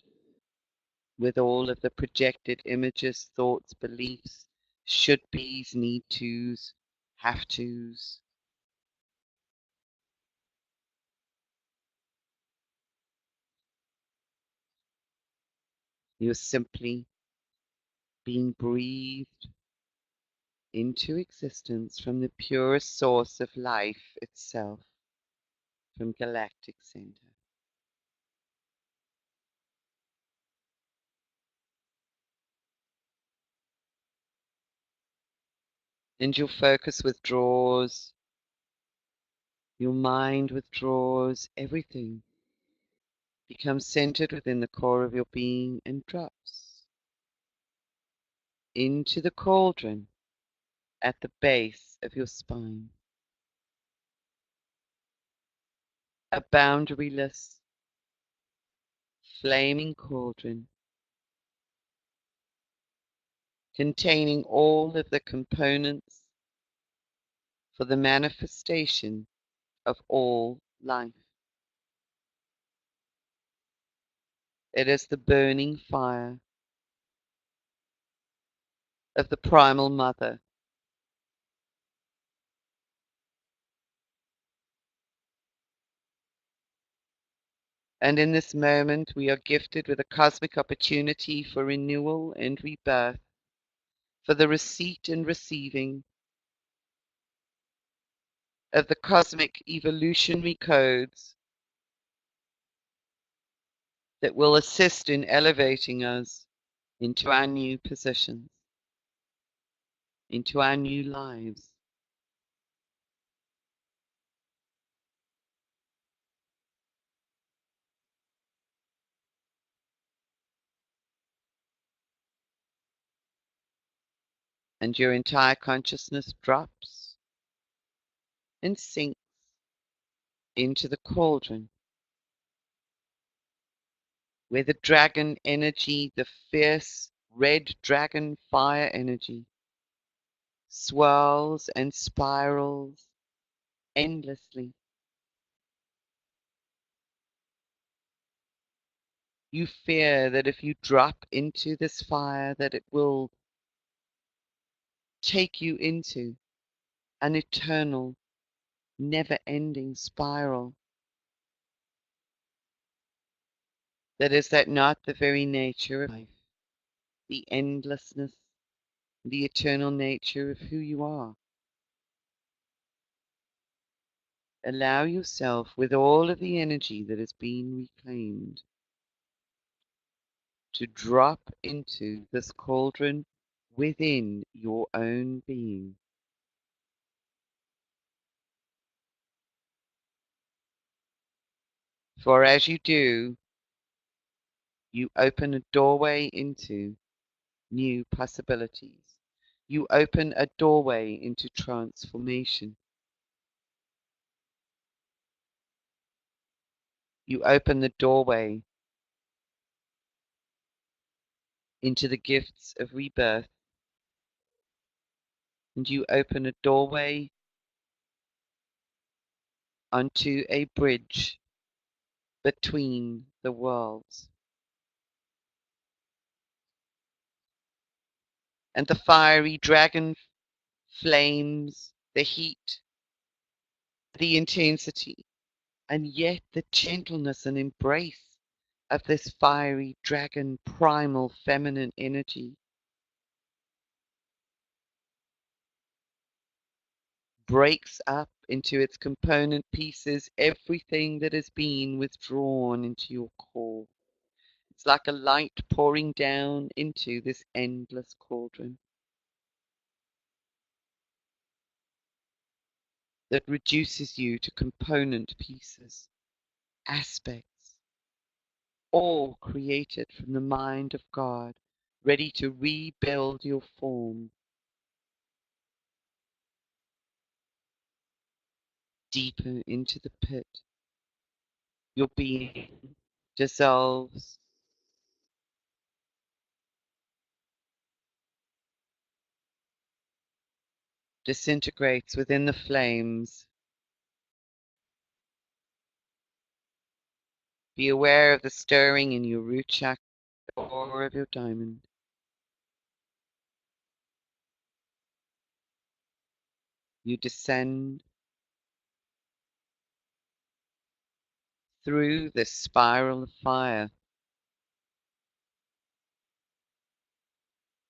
with all of the projected images, thoughts, beliefs, should be's, need to's, have to's. You're simply being breathed into existence from the purest source of life itself, from Galactic Center. And your focus withdraws, your mind withdraws, everything becomes centered within the core of your being and drops into the cauldron at the base of your spine. A boundaryless, flaming cauldron containing all of the components for the manifestation of all life. It is the burning fire of the primal mother. And in this moment, we are gifted with a cosmic opportunity for renewal and rebirth, for the receipt and receiving of the cosmic evolutionary codes that will assist in elevating us into our new positions, into our new lives. And your entire consciousness drops and sinks into the cauldron where the dragon energy, the fierce red dragon fire energy, swirls and spirals endlessly. You fear that if you drop into this fire that it will take you into an eternal, never-ending spiral. That is that not the very nature of life, the endlessness, the eternal nature of who you are. Allow yourself, with all of the energy that has been reclaimed, to drop into this cauldron within your own being. For as you do, you open a doorway into new possibilities. You open a doorway into transformation. You open the doorway into the gifts of rebirth. And you open a doorway onto a bridge between the worlds. And the fiery dragon flames, the heat, the intensity, and yet the gentleness and embrace of this fiery dragon primal feminine energy breaks up into its component pieces everything that has been withdrawn into your core. It's like a light pouring down into this endless cauldron that reduces you to component pieces, aspects, all created from the mind of God, ready to rebuild your form deeper into the pit. Your being dissolves, disintegrates within the flames. Be aware of the stirring in your root chakra or of your diamond. You descend through this spiral of fire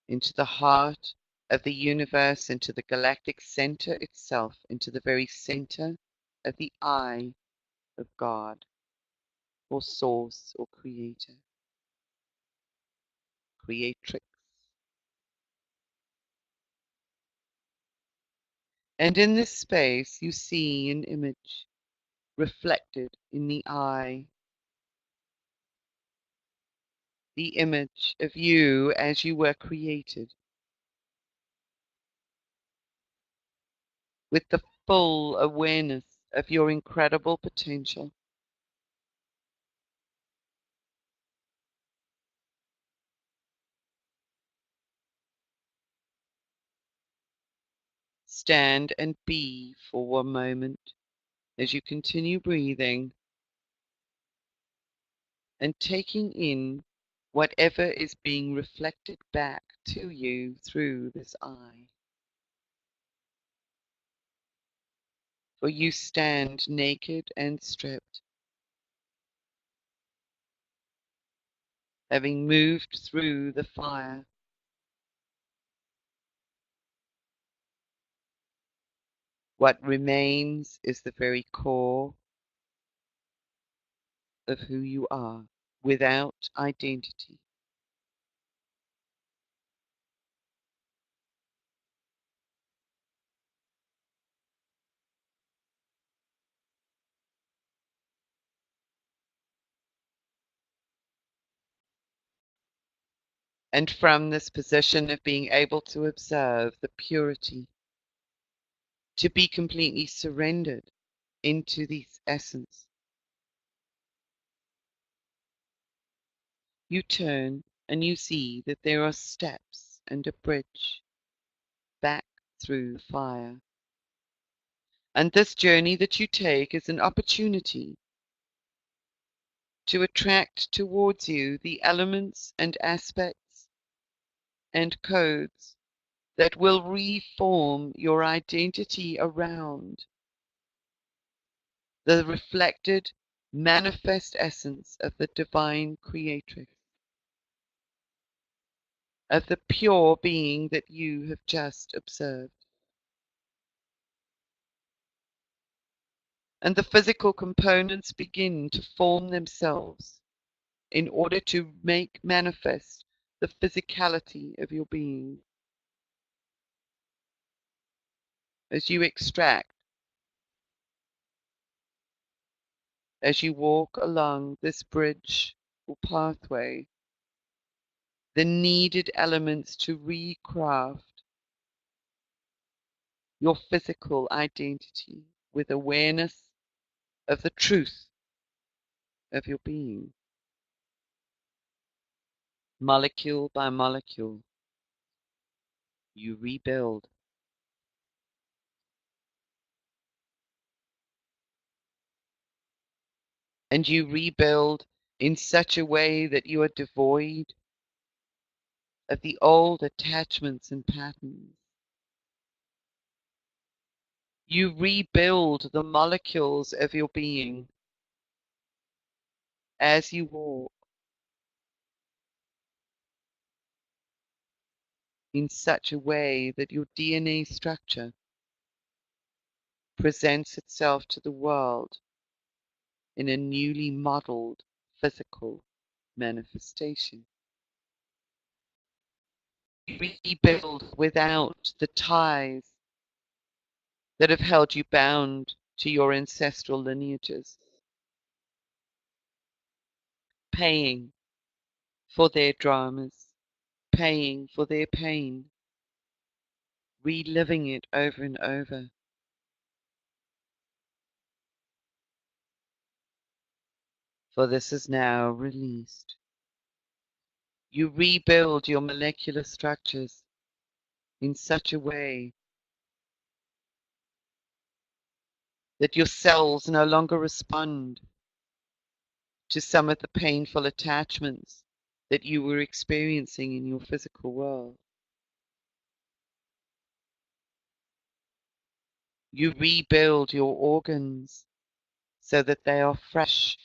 into the heart of the universe, into the galactic center itself, into the very center of the eye of God, or source, or creator, creatrix. And in this space you see an image reflected in the eye, the image of you as you were created, with the full awareness of your incredible potential. Stand and be for a moment as you continue breathing and taking in whatever is being reflected back to you through this eye. For you stand naked and stripped, having moved through the fire. What remains is the very core of who you are, without identity. And from this position of being able to observe the purity, to be completely surrendered into this essence, you turn and you see that there are steps and a bridge back through the fire. And this journey that you take is an opportunity to attract towards you the elements and aspects and codes that will reform your identity around the reflected, manifest essence of the divine creatrix, of the pure being that you have just observed. And the physical components begin to form themselves in order to make manifest the physicality of your being. As you extract as you walk along this bridge or pathway, the needed elements to recraft your physical identity with awareness of the truth of your being. Molecule by molecule, you rebuild. And you rebuild in such a way that you are devoid of the old attachments and patterns. You rebuild the molecules of your being as you walk in such a way that your DNA structure presents itself to the world in a newly modeled physical manifestation. You rebuild without the ties that have held you bound to your ancestral lineages, paying for their dramas, paying for their pain, reliving it over and over. For this is now released. You rebuild your molecular structures in such a way that your cells no longer respond to some of the painful attachments that you were experiencing in your physical world. You rebuild your organs so that they are fresh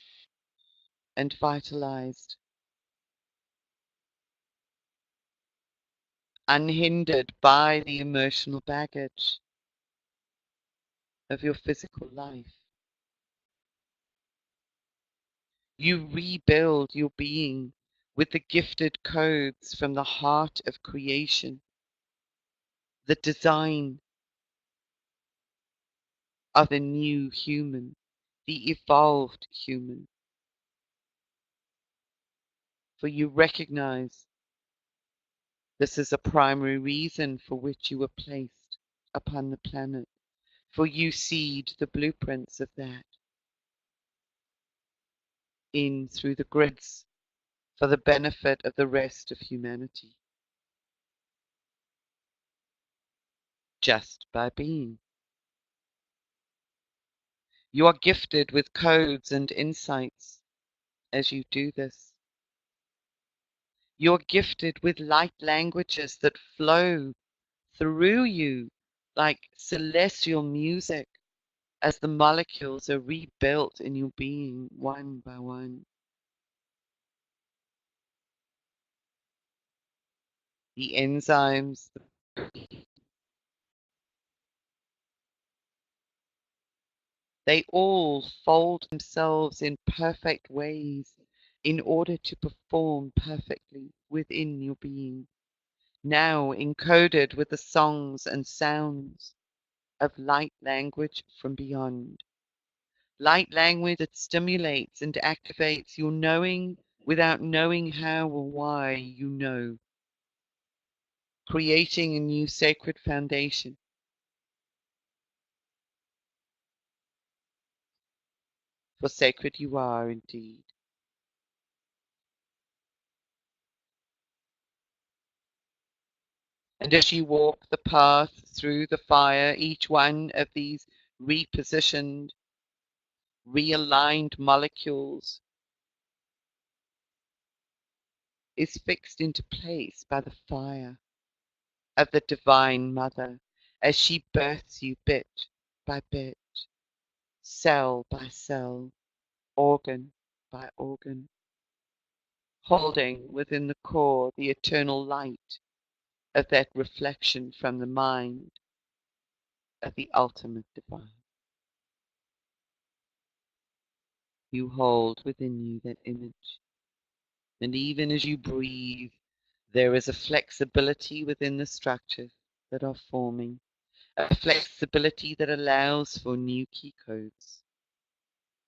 and vitalized, unhindered by the emotional baggage of your physical life. You rebuild your being with the gifted codes from the heart of creation, the design of the new human, the evolved human. For you recognize this is a primary reason for which you were placed upon the planet, for you seed the blueprints of that in through the grids for the benefit of the rest of humanity, just by being. You are gifted with codes and insights as you do this. You're gifted with light languages that flow through you like celestial music as the molecules are rebuilt in your being one by one. The enzymes, they all fold themselves in perfect ways in order to perform perfectly within your being, now encoded with the songs and sounds of light language from beyond. Light language that stimulates and activates your knowing without knowing how or why you know, creating a new sacred foundation. For sacred you are indeed. And as you walk the path through the fire, each one of these repositioned, realigned molecules is fixed into place by the fire of the Divine Mother as she births you bit by bit, cell by cell, organ by organ, holding within the core the eternal light of that reflection from the mind of the ultimate divine. You hold within you that image. And even as you breathe, there is a flexibility within the structures that are forming, a flexibility that allows for new key codes,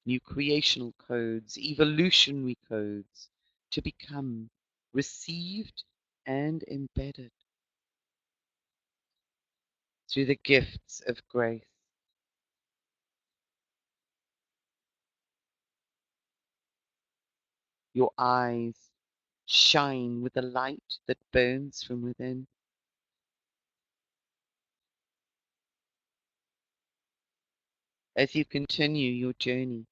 new creational codes, evolutionary codes, to become received and embedded through the gifts of grace. Your eyes shine with the light that burns from within. As you continue your journey,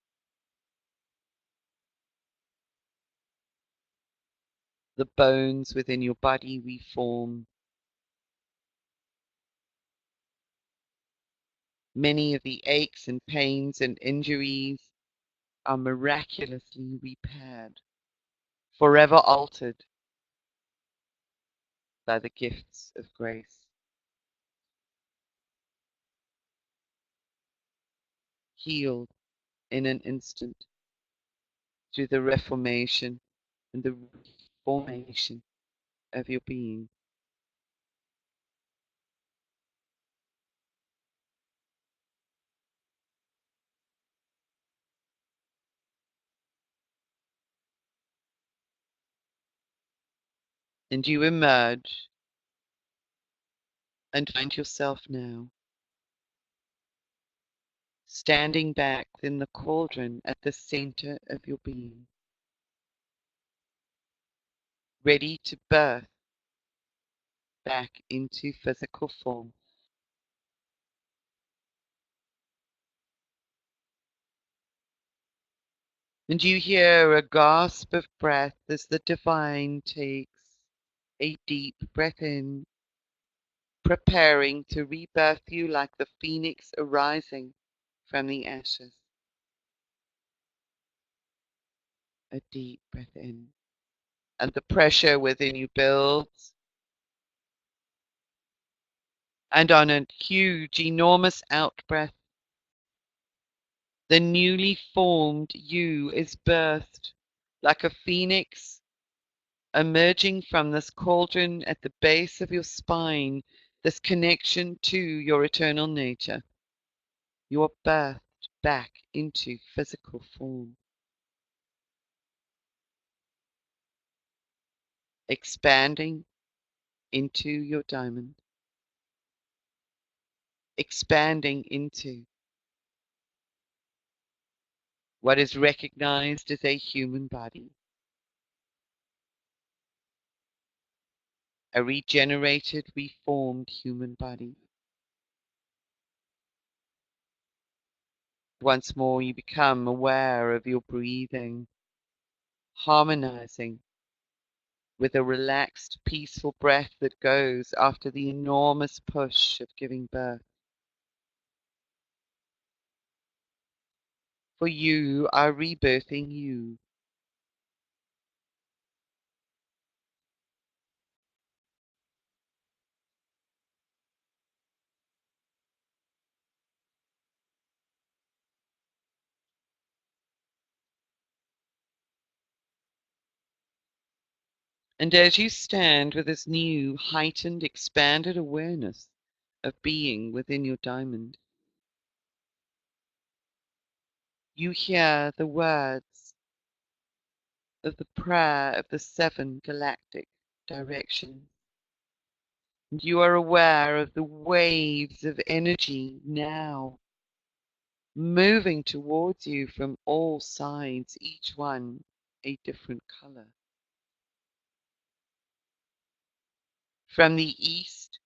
the bones within your body reform. Many of the aches and pains and injuries are miraculously repaired, forever altered by the gifts of grace, healed in an instant through the reformation and the reformation of your being. And you emerge and find yourself now standing back in the cauldron at the center of your being, ready to birth back into physical form. And you hear a gasp of breath as the divine takes a deep breath in, preparing to rebirth you like the phoenix arising from the ashes. A deep breath in. And the pressure within you builds. And on a huge, enormous out breath, the newly formed you is birthed like a phoenix emerging from this cauldron at the base of your spine, this connection to your eternal nature. You are birthed back into physical form, expanding into your diamond, expanding into what is recognized as a human body, a regenerated, reformed human body. Once more, you become aware of your breathing, harmonizing with a relaxed, peaceful breath that goes after the enormous push of giving birth. For you are rebirthing you. And as you stand with this new, heightened, expanded awareness of being within your diamond, you hear the words of the prayer of the 7 galactic directions. And you are aware of the waves of energy now moving towards you from all sides, each one a different color. From the east,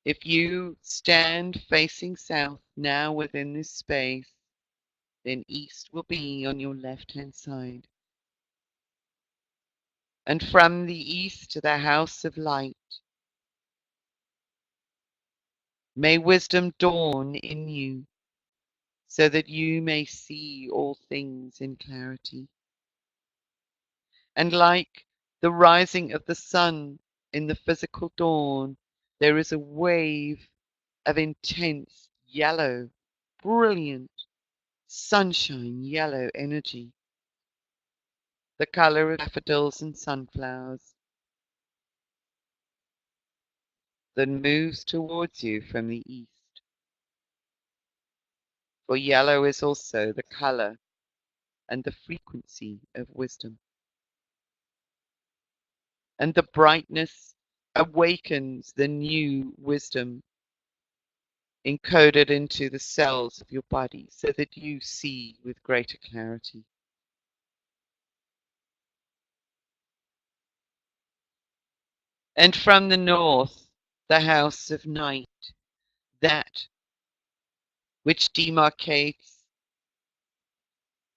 if you stand facing south now within this space, then east will be on your left-hand side. And from the east to the house of light, may wisdom dawn in you, so that you may see all things in clarity. And like the rising of the sun in the physical dawn, there is a wave of intense yellow, brilliant, sunshine yellow energy, the color of daffodils and sunflowers, that moves towards you from the east. For yellow is also the color and the frequency of wisdom. And the brightness awakens the new wisdom encoded into the cells of your body so that you see with greater clarity. And from the north, the house of night, that which demarcates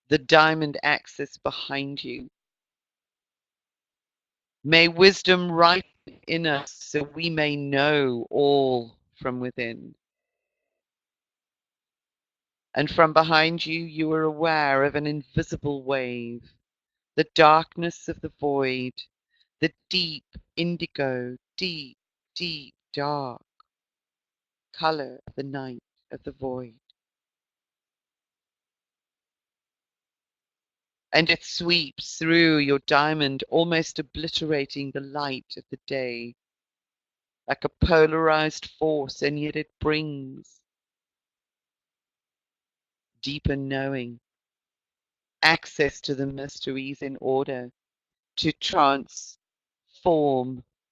the diamond axis behind you. May wisdom ripen in us so we may know all from within. And from behind you, you are aware of an invisible wave, the darkness of the void, the deep indigo, deep, deep dark color of the night of the void. And it sweeps through your diamond, almost obliterating the light of the day, like a polarized force, and yet it brings deeper knowing, access to the mysteries in order to transform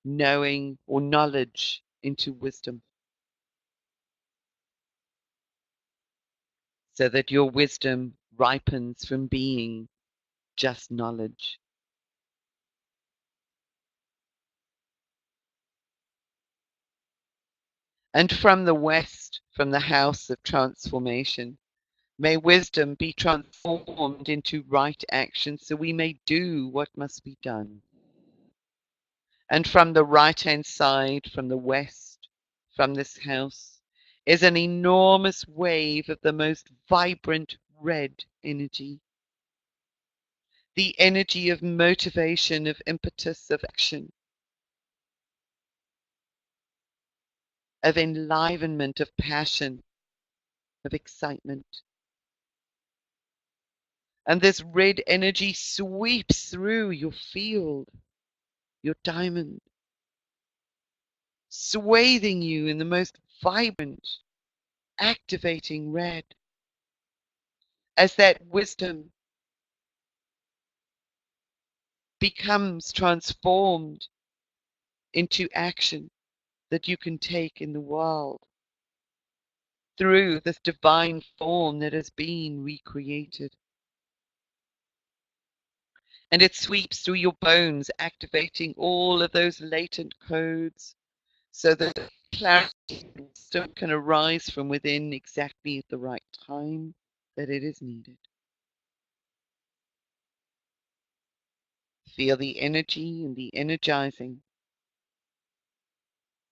knowing or knowledge into wisdom, so that your wisdom ripens from being just knowledge. And from the west, from the house of transformation, may wisdom be transformed into right action so we may do what must be done. And from the right-hand side, from the west, from this house, is an enormous wave of the most vibrant red energy. The energy of motivation, of impetus, of action, of enlivenment, of passion, of excitement. And this red energy sweeps through your field, your diamond, swathing you in the most vibrant, activating red, as that wisdom becomes transformed into action that you can take in the world through this divine form that has been recreated. And it sweeps through your bones, activating all of those latent codes so that clarity and wisdom can arise from within exactly at the right time that it is needed. Feel the energy and the energizing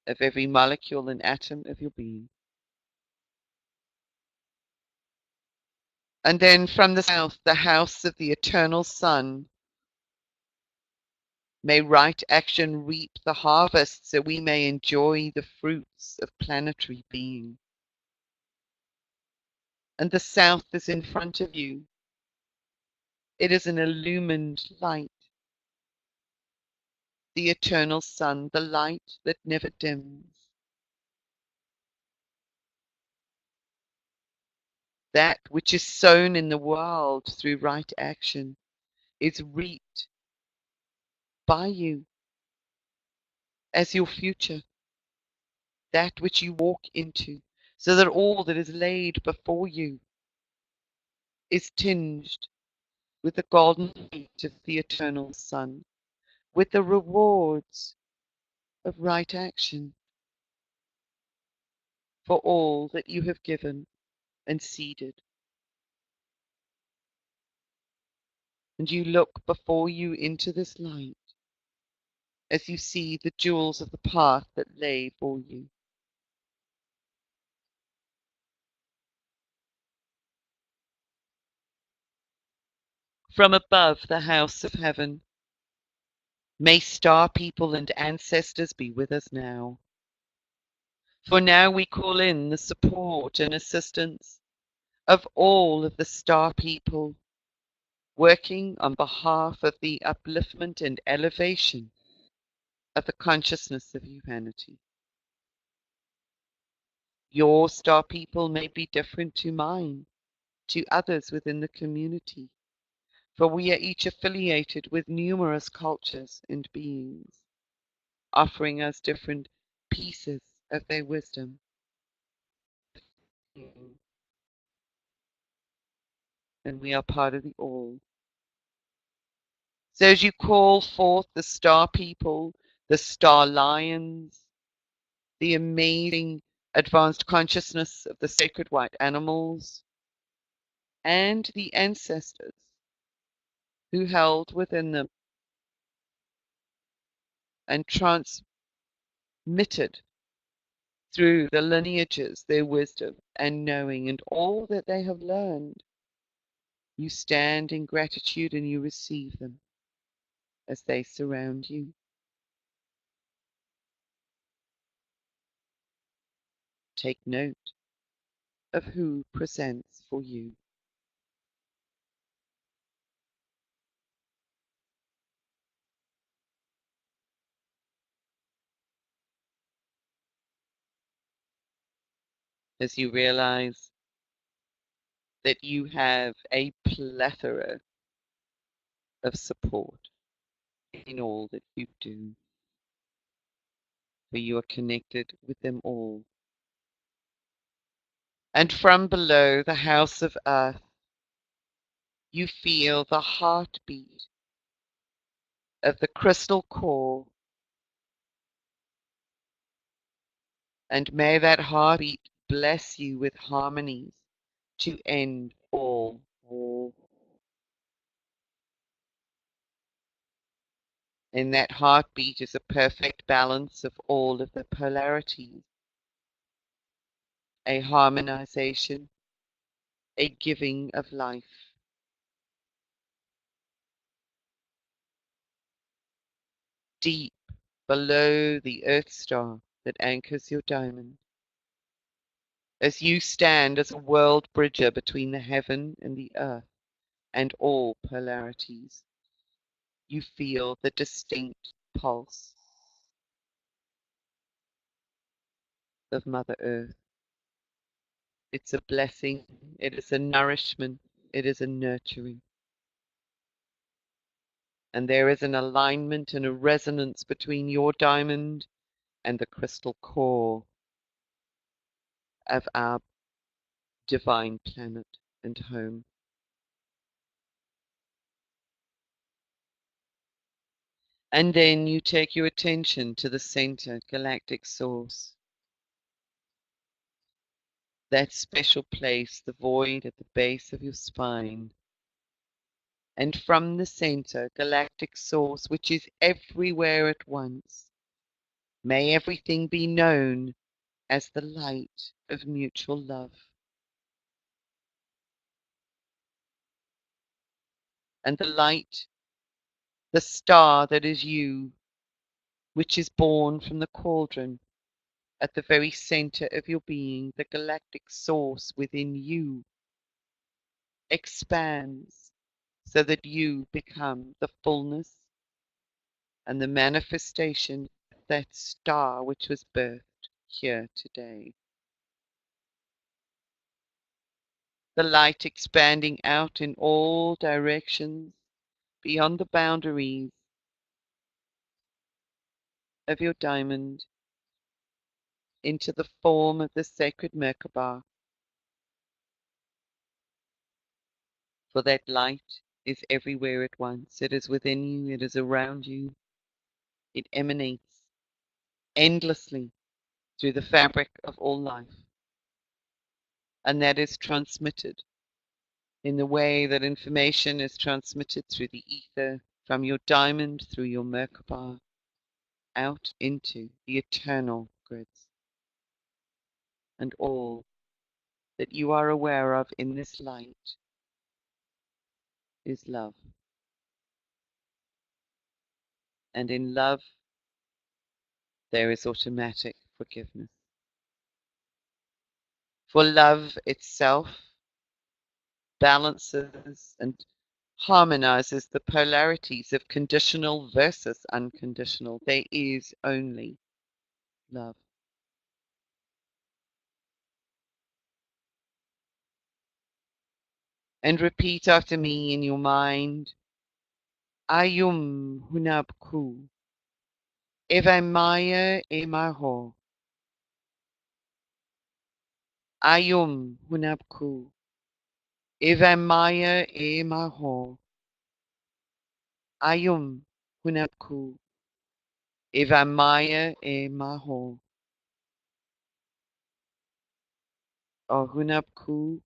of every molecule and atom of your being. And then from the south, the house of the eternal sun, may right action reap the harvest so we may enjoy the fruits of planetary being. And the south is in front of you. It is an illumined light, the eternal sun, the light that never dims. That which is sown in the world through right action is reaped by you as your future, that which you walk into, so that all that is laid before you is tinged with the golden light of the eternal sun, with the rewards of right action for all that you have given and seeded. And you look before you into this light as you see the jewels of the path that lay for you. From above the house of heaven, may star people and ancestors be with us now. For now we call in the support and assistance of all of the star people working on behalf of the upliftment and elevation of the consciousness of humanity. Your star people may be different to mine, to others within the community, for we are each affiliated with numerous cultures and beings, offering us different pieces of their wisdom. And we are part of the all. So as you call forth the star people, the star lions, the amazing advanced consciousness of the sacred white animals, and the ancestors who held within them and transmitted through the lineages their wisdom and knowing and all that they have learned. You stand in gratitude and you receive them as they surround you. Take note of who presents for you. As you realize that you have a plethora of support in all that you do, for you are connected with them all. And from below the house of earth, you feel the heartbeat of the crystal core, and may that heartbeat bless you with harmonies to end all war. And that heartbeat is a perfect balance of all of the polarities, a harmonization, a giving of life. Deep below the Earth star that anchors your diamond, as you stand as a world bridger between the heaven and the earth and all polarities, you feel the distinct pulse of Mother Earth. It's a blessing, it is a nourishment, it is a nurturing. And there is an alignment and a resonance between your diamond and the crystal core of our divine planet and home. And then you take your attention to the center galactic source, that special place, the void at the base of your spine. And from the center galactic source, which is everywhere at once, may everything be known as the light of mutual love. And the light, the star that is you, which is born from the cauldron at the very center of your being, the galactic source within you, expands so that you become the fullness and the manifestation of that star which was birthed here today. The light expanding out in all directions beyond the boundaries of your diamond into the form of the sacred Merkaba. For that light is everywhere at once. It is within you, it is around you, it emanates endlessly through the fabric of all life. And that is transmitted in the way that information is transmitted through the ether, from your diamond through your Merkaba, out into the eternal grids. And all that you are aware of in this light is love. And in love, there is automatic forgiveness. For love itself balances and harmonizes the polarities of conditional versus unconditional. There is only love. And repeat after me in your mind. Ayum hunabku. Evamaya emaho. Ayum hunabku. Evamaya emaho. Ayum hunabku. Evamaya emaho. O hunabku,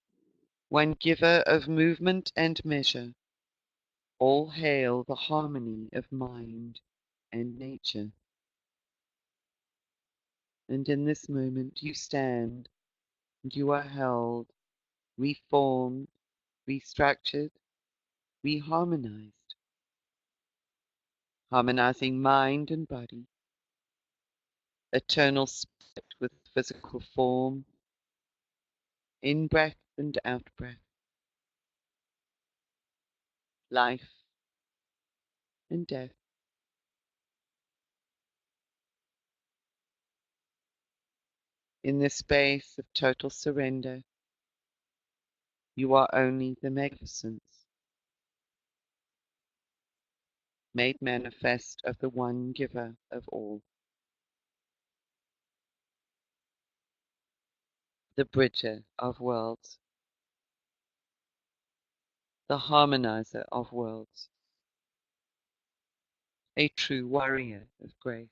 one giver of movement and measure. All hail the harmony of mind and nature. And in this moment you stand, and you are held, reformed, restructured, reharmonized, harmonizing mind and body, eternal spirit with physical form, in breath and out breath, life and death. In this space of total surrender, you are only the magnificence, made manifest of the one giver of all, the bridger of worlds, the harmonizer of worlds, a true warrior of grace.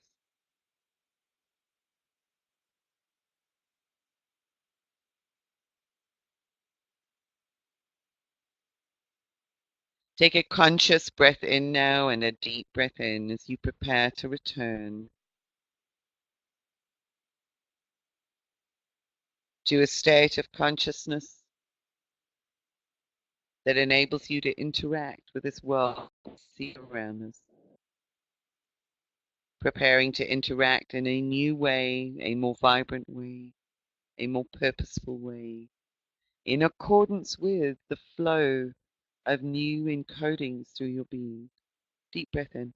Take a conscious breath in now and a deep breath in as you prepare to return to a state of consciousness that enables you to interact with this world see around us, preparing to interact in a new way, a more vibrant way, a more purposeful way, in accordance with the flow of new encodings through your being. Deep breath in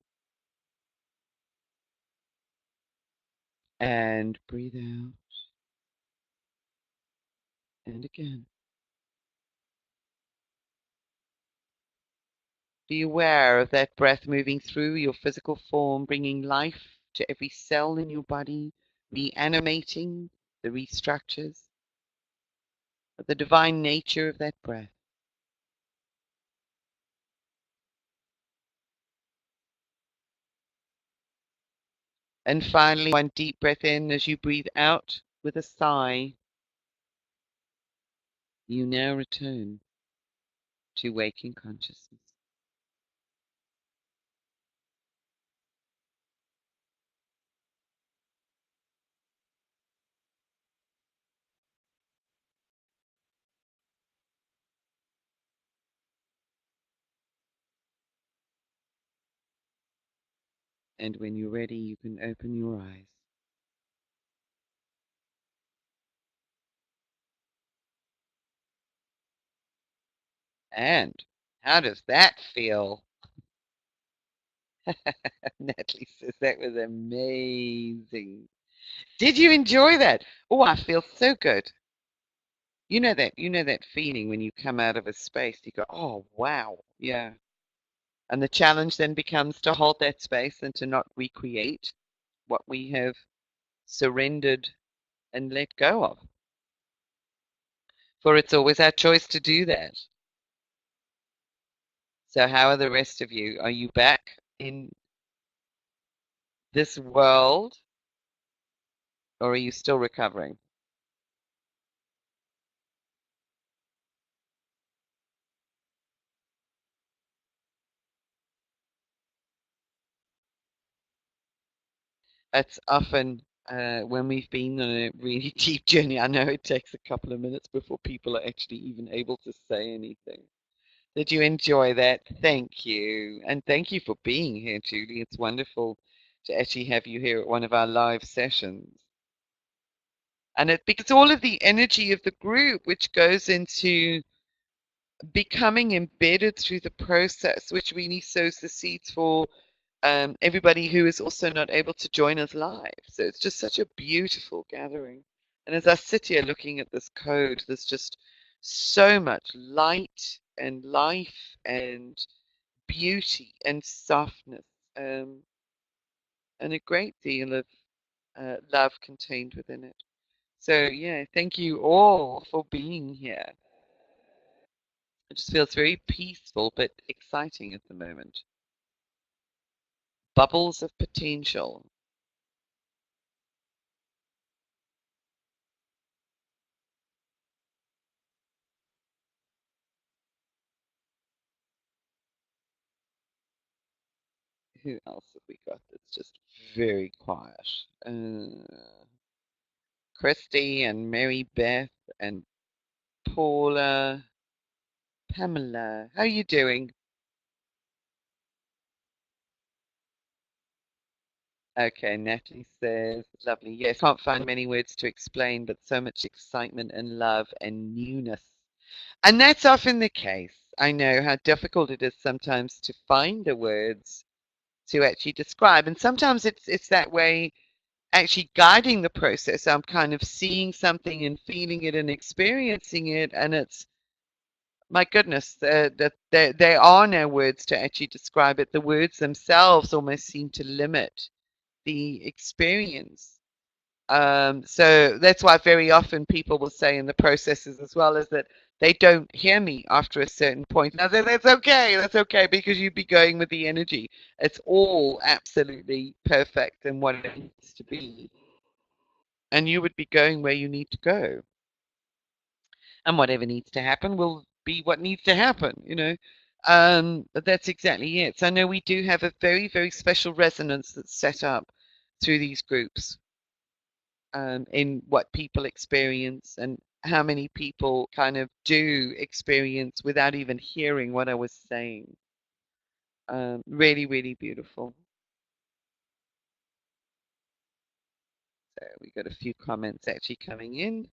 and breathe out. And again. Be aware of that breath moving through your physical form, bringing life to every cell in your body, reanimating the restructures of the divine nature of that breath. And finally, one deep breath in as you breathe out with a sigh. You now return to waking consciousness. And when you're ready, you can open your eyes. And how does that feel? Natalie says that was amazing. Did you enjoy that? Oh, I feel so good. You know that feeling when you come out of a space, you go, oh wow, yeah. And the challenge then becomes to hold that space and to not recreate what we have surrendered and let go of. For it's always our choice to do that. So how are the rest of you? Are you back in this world or are you still recovering? It's often when we've been on a really deep journey, I know it takes a couple of minutes before people are actually even able to say anything. Did you enjoy that? Thank you. And thank you for being here, Julie. It's wonderful to actually have you here at one of our live sessions. And it because all of the energy of the group, which goes into becoming embedded through the process, which really sows the seeds for everybody who is also not able to join us live. So it's just such a beautiful gathering. And as I sit here looking at this code, there's just so much light and life and beauty and softness, and a great deal of love contained within it. So, yeah, thank you all for being here. It just feels very peaceful but exciting at the moment. Bubbles of potential. Who else have we got that's just very quiet? Christy and Mary Beth and Paula, Pamela. How are you doing? Okay, Natalie says, lovely. Yes, can't find many words to explain, but so much excitement and love and newness. And that's often the case. I know how difficult it is sometimes to find the words to actually describe. And sometimes it's that way actually guiding the process. I'm kind of seeing something and feeling it and experiencing it, and it's my goodness, that there are no words to actually describe it. The words themselves almost seem to limit the experience. So that's why very often people will say in the processes as well is that they don't hear me after a certain point. Now that's okay because you'd be going with the energy. It's all absolutely perfect and what it needs to be. And you would be going where you need to go. And whatever needs to happen will be what needs to happen, you know. But that's exactly it. So I know we do have a very, very special resonance that's set up through these groups, in what people experience and how many people kind of do experience without even hearing what I was saying. Really, really beautiful. So we got a few comments actually coming in.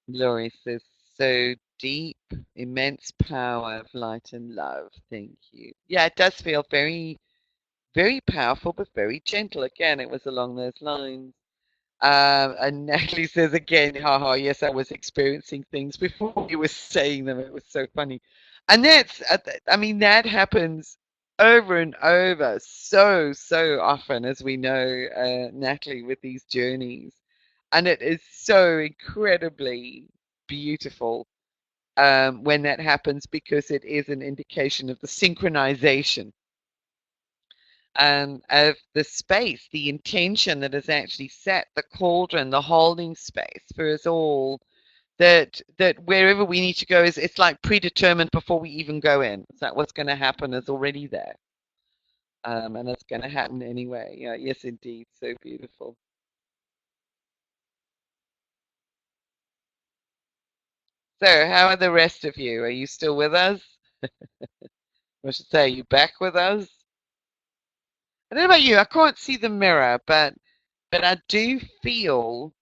Laurie says, so deep, immense power of light and love. Thank you. Yeah, it does feel very, very powerful, but very gentle. Again, it was along those lines. And Natalie says again, haha, yes, I was experiencing things before you were saying them. It was so funny. And that's, I mean, that happens over and over so often, as we know, Natalie, with these journeys. And it is so incredibly beautiful when that happens because it is an indication of the synchronization of the space, the intention that is actually set, the cauldron, the holding space for us all. That wherever we need to go is it's like predetermined before we even go in. It's like what's going to happen is already there, and it's going to happen anyway. Yeah, yes, indeed, so beautiful. So, how are the rest of you? Are you still with us? I should say, are you back with us? I don't know about you. I can't see the mirror, but I do feel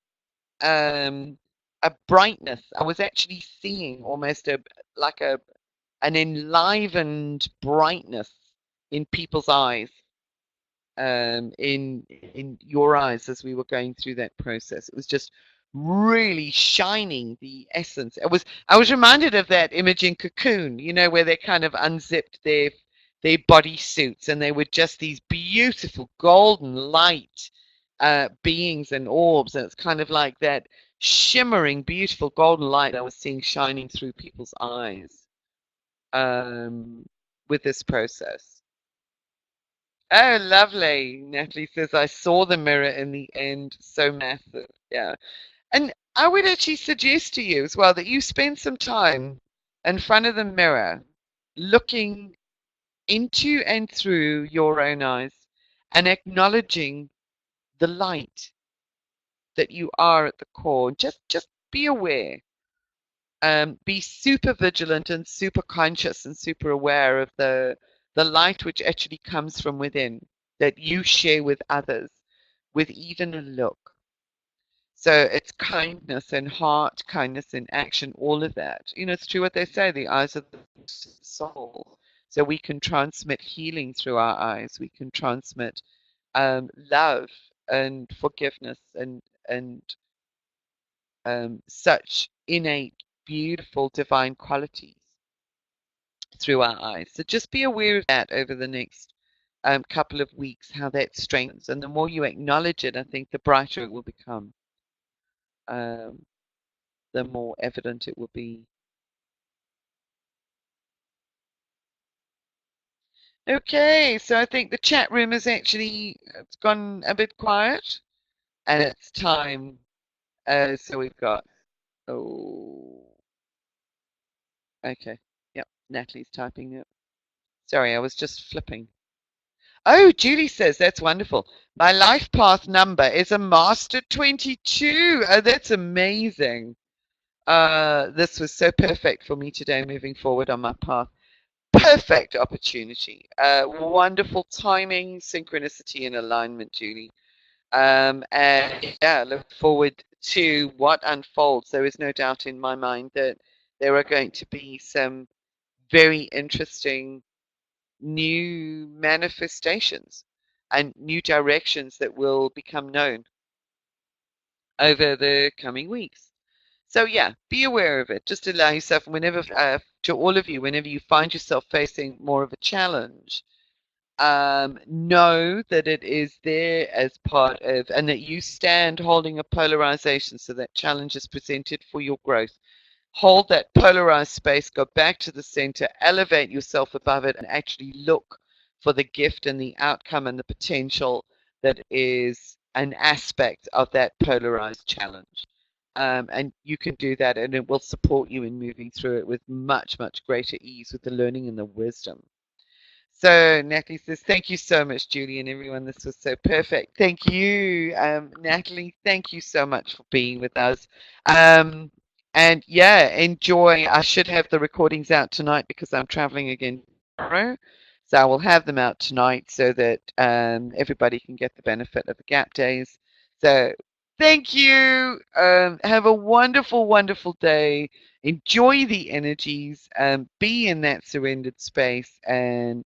um, a brightness. I was actually seeing almost a like a an enlivened brightness in people's eyes, in your eyes as we were going through that process. It was just really shining the essence. I was reminded of that image in Cocoon, you know, where they kind of unzipped their body suits and they were just these beautiful golden light beings and orbs, and it's kind of like that shimmering, beautiful golden light I was seeing shining through people's eyes with this process. Oh, lovely. Natalie says, I saw the mirror in the end. So massive. Yeah. And I would actually suggest to you as well that you spend some time in front of the mirror looking into and through your own eyes and acknowledging the light that you are at the core. Just be aware. Be super vigilant and super conscious and super aware of the light which actually comes from within that you share with others with even a look. So it's kindness and heart, kindness and action, all of that. You know, it's true what they say, the eyes of the soul. So we can transmit healing through our eyes. We can transmit love and forgiveness and such innate, beautiful, divine qualities through our eyes. So just be aware of that over the next couple of weeks, how that strengthens. And the more you acknowledge it, I think the brighter it will become, um, the more evident it will be. Okay, so I think the chat room is actually it's gone a bit quiet, and it's time. So we've got oh, okay, yep. Natalie's typing it. Sorry, I was just flipping. Oh, Julie says that's wonderful. My life path number is a master 22. Oh, that's amazing. This was so perfect for me today moving forward on my path. Perfect opportunity. Wonderful timing, synchronicity, and alignment, Julie. And yeah, look forward to what unfolds. There is no doubt in my mind that there are going to be some very interesting new manifestations and new directions that will become known over the coming weeks. So yeah, be aware of it. Just allow yourself, whenever to all of you, whenever you find yourself facing more of a challenge, know that it is there as part of, and that you stand holding a polarization, so that challenge is presented for your growth. Hold that polarized space, go back to the center, elevate yourself above it, and actually look for the gift and the outcome and the potential that is an aspect of that polarized challenge. And you can do that, and it will support you in moving through it with much, much greater ease with the learning and the wisdom. So Natalie says, thank you so much, Julie, and everyone. This was so perfect. Thank you, Natalie. Thank you so much for being with us. Um, and yeah, enjoy. I should have the recordings out tonight because I'm traveling again tomorrow. So I will have them out tonight so that everybody can get the benefit of the gap days. So thank you. Have a wonderful, wonderful day. Enjoy the energies. Be in that surrendered space and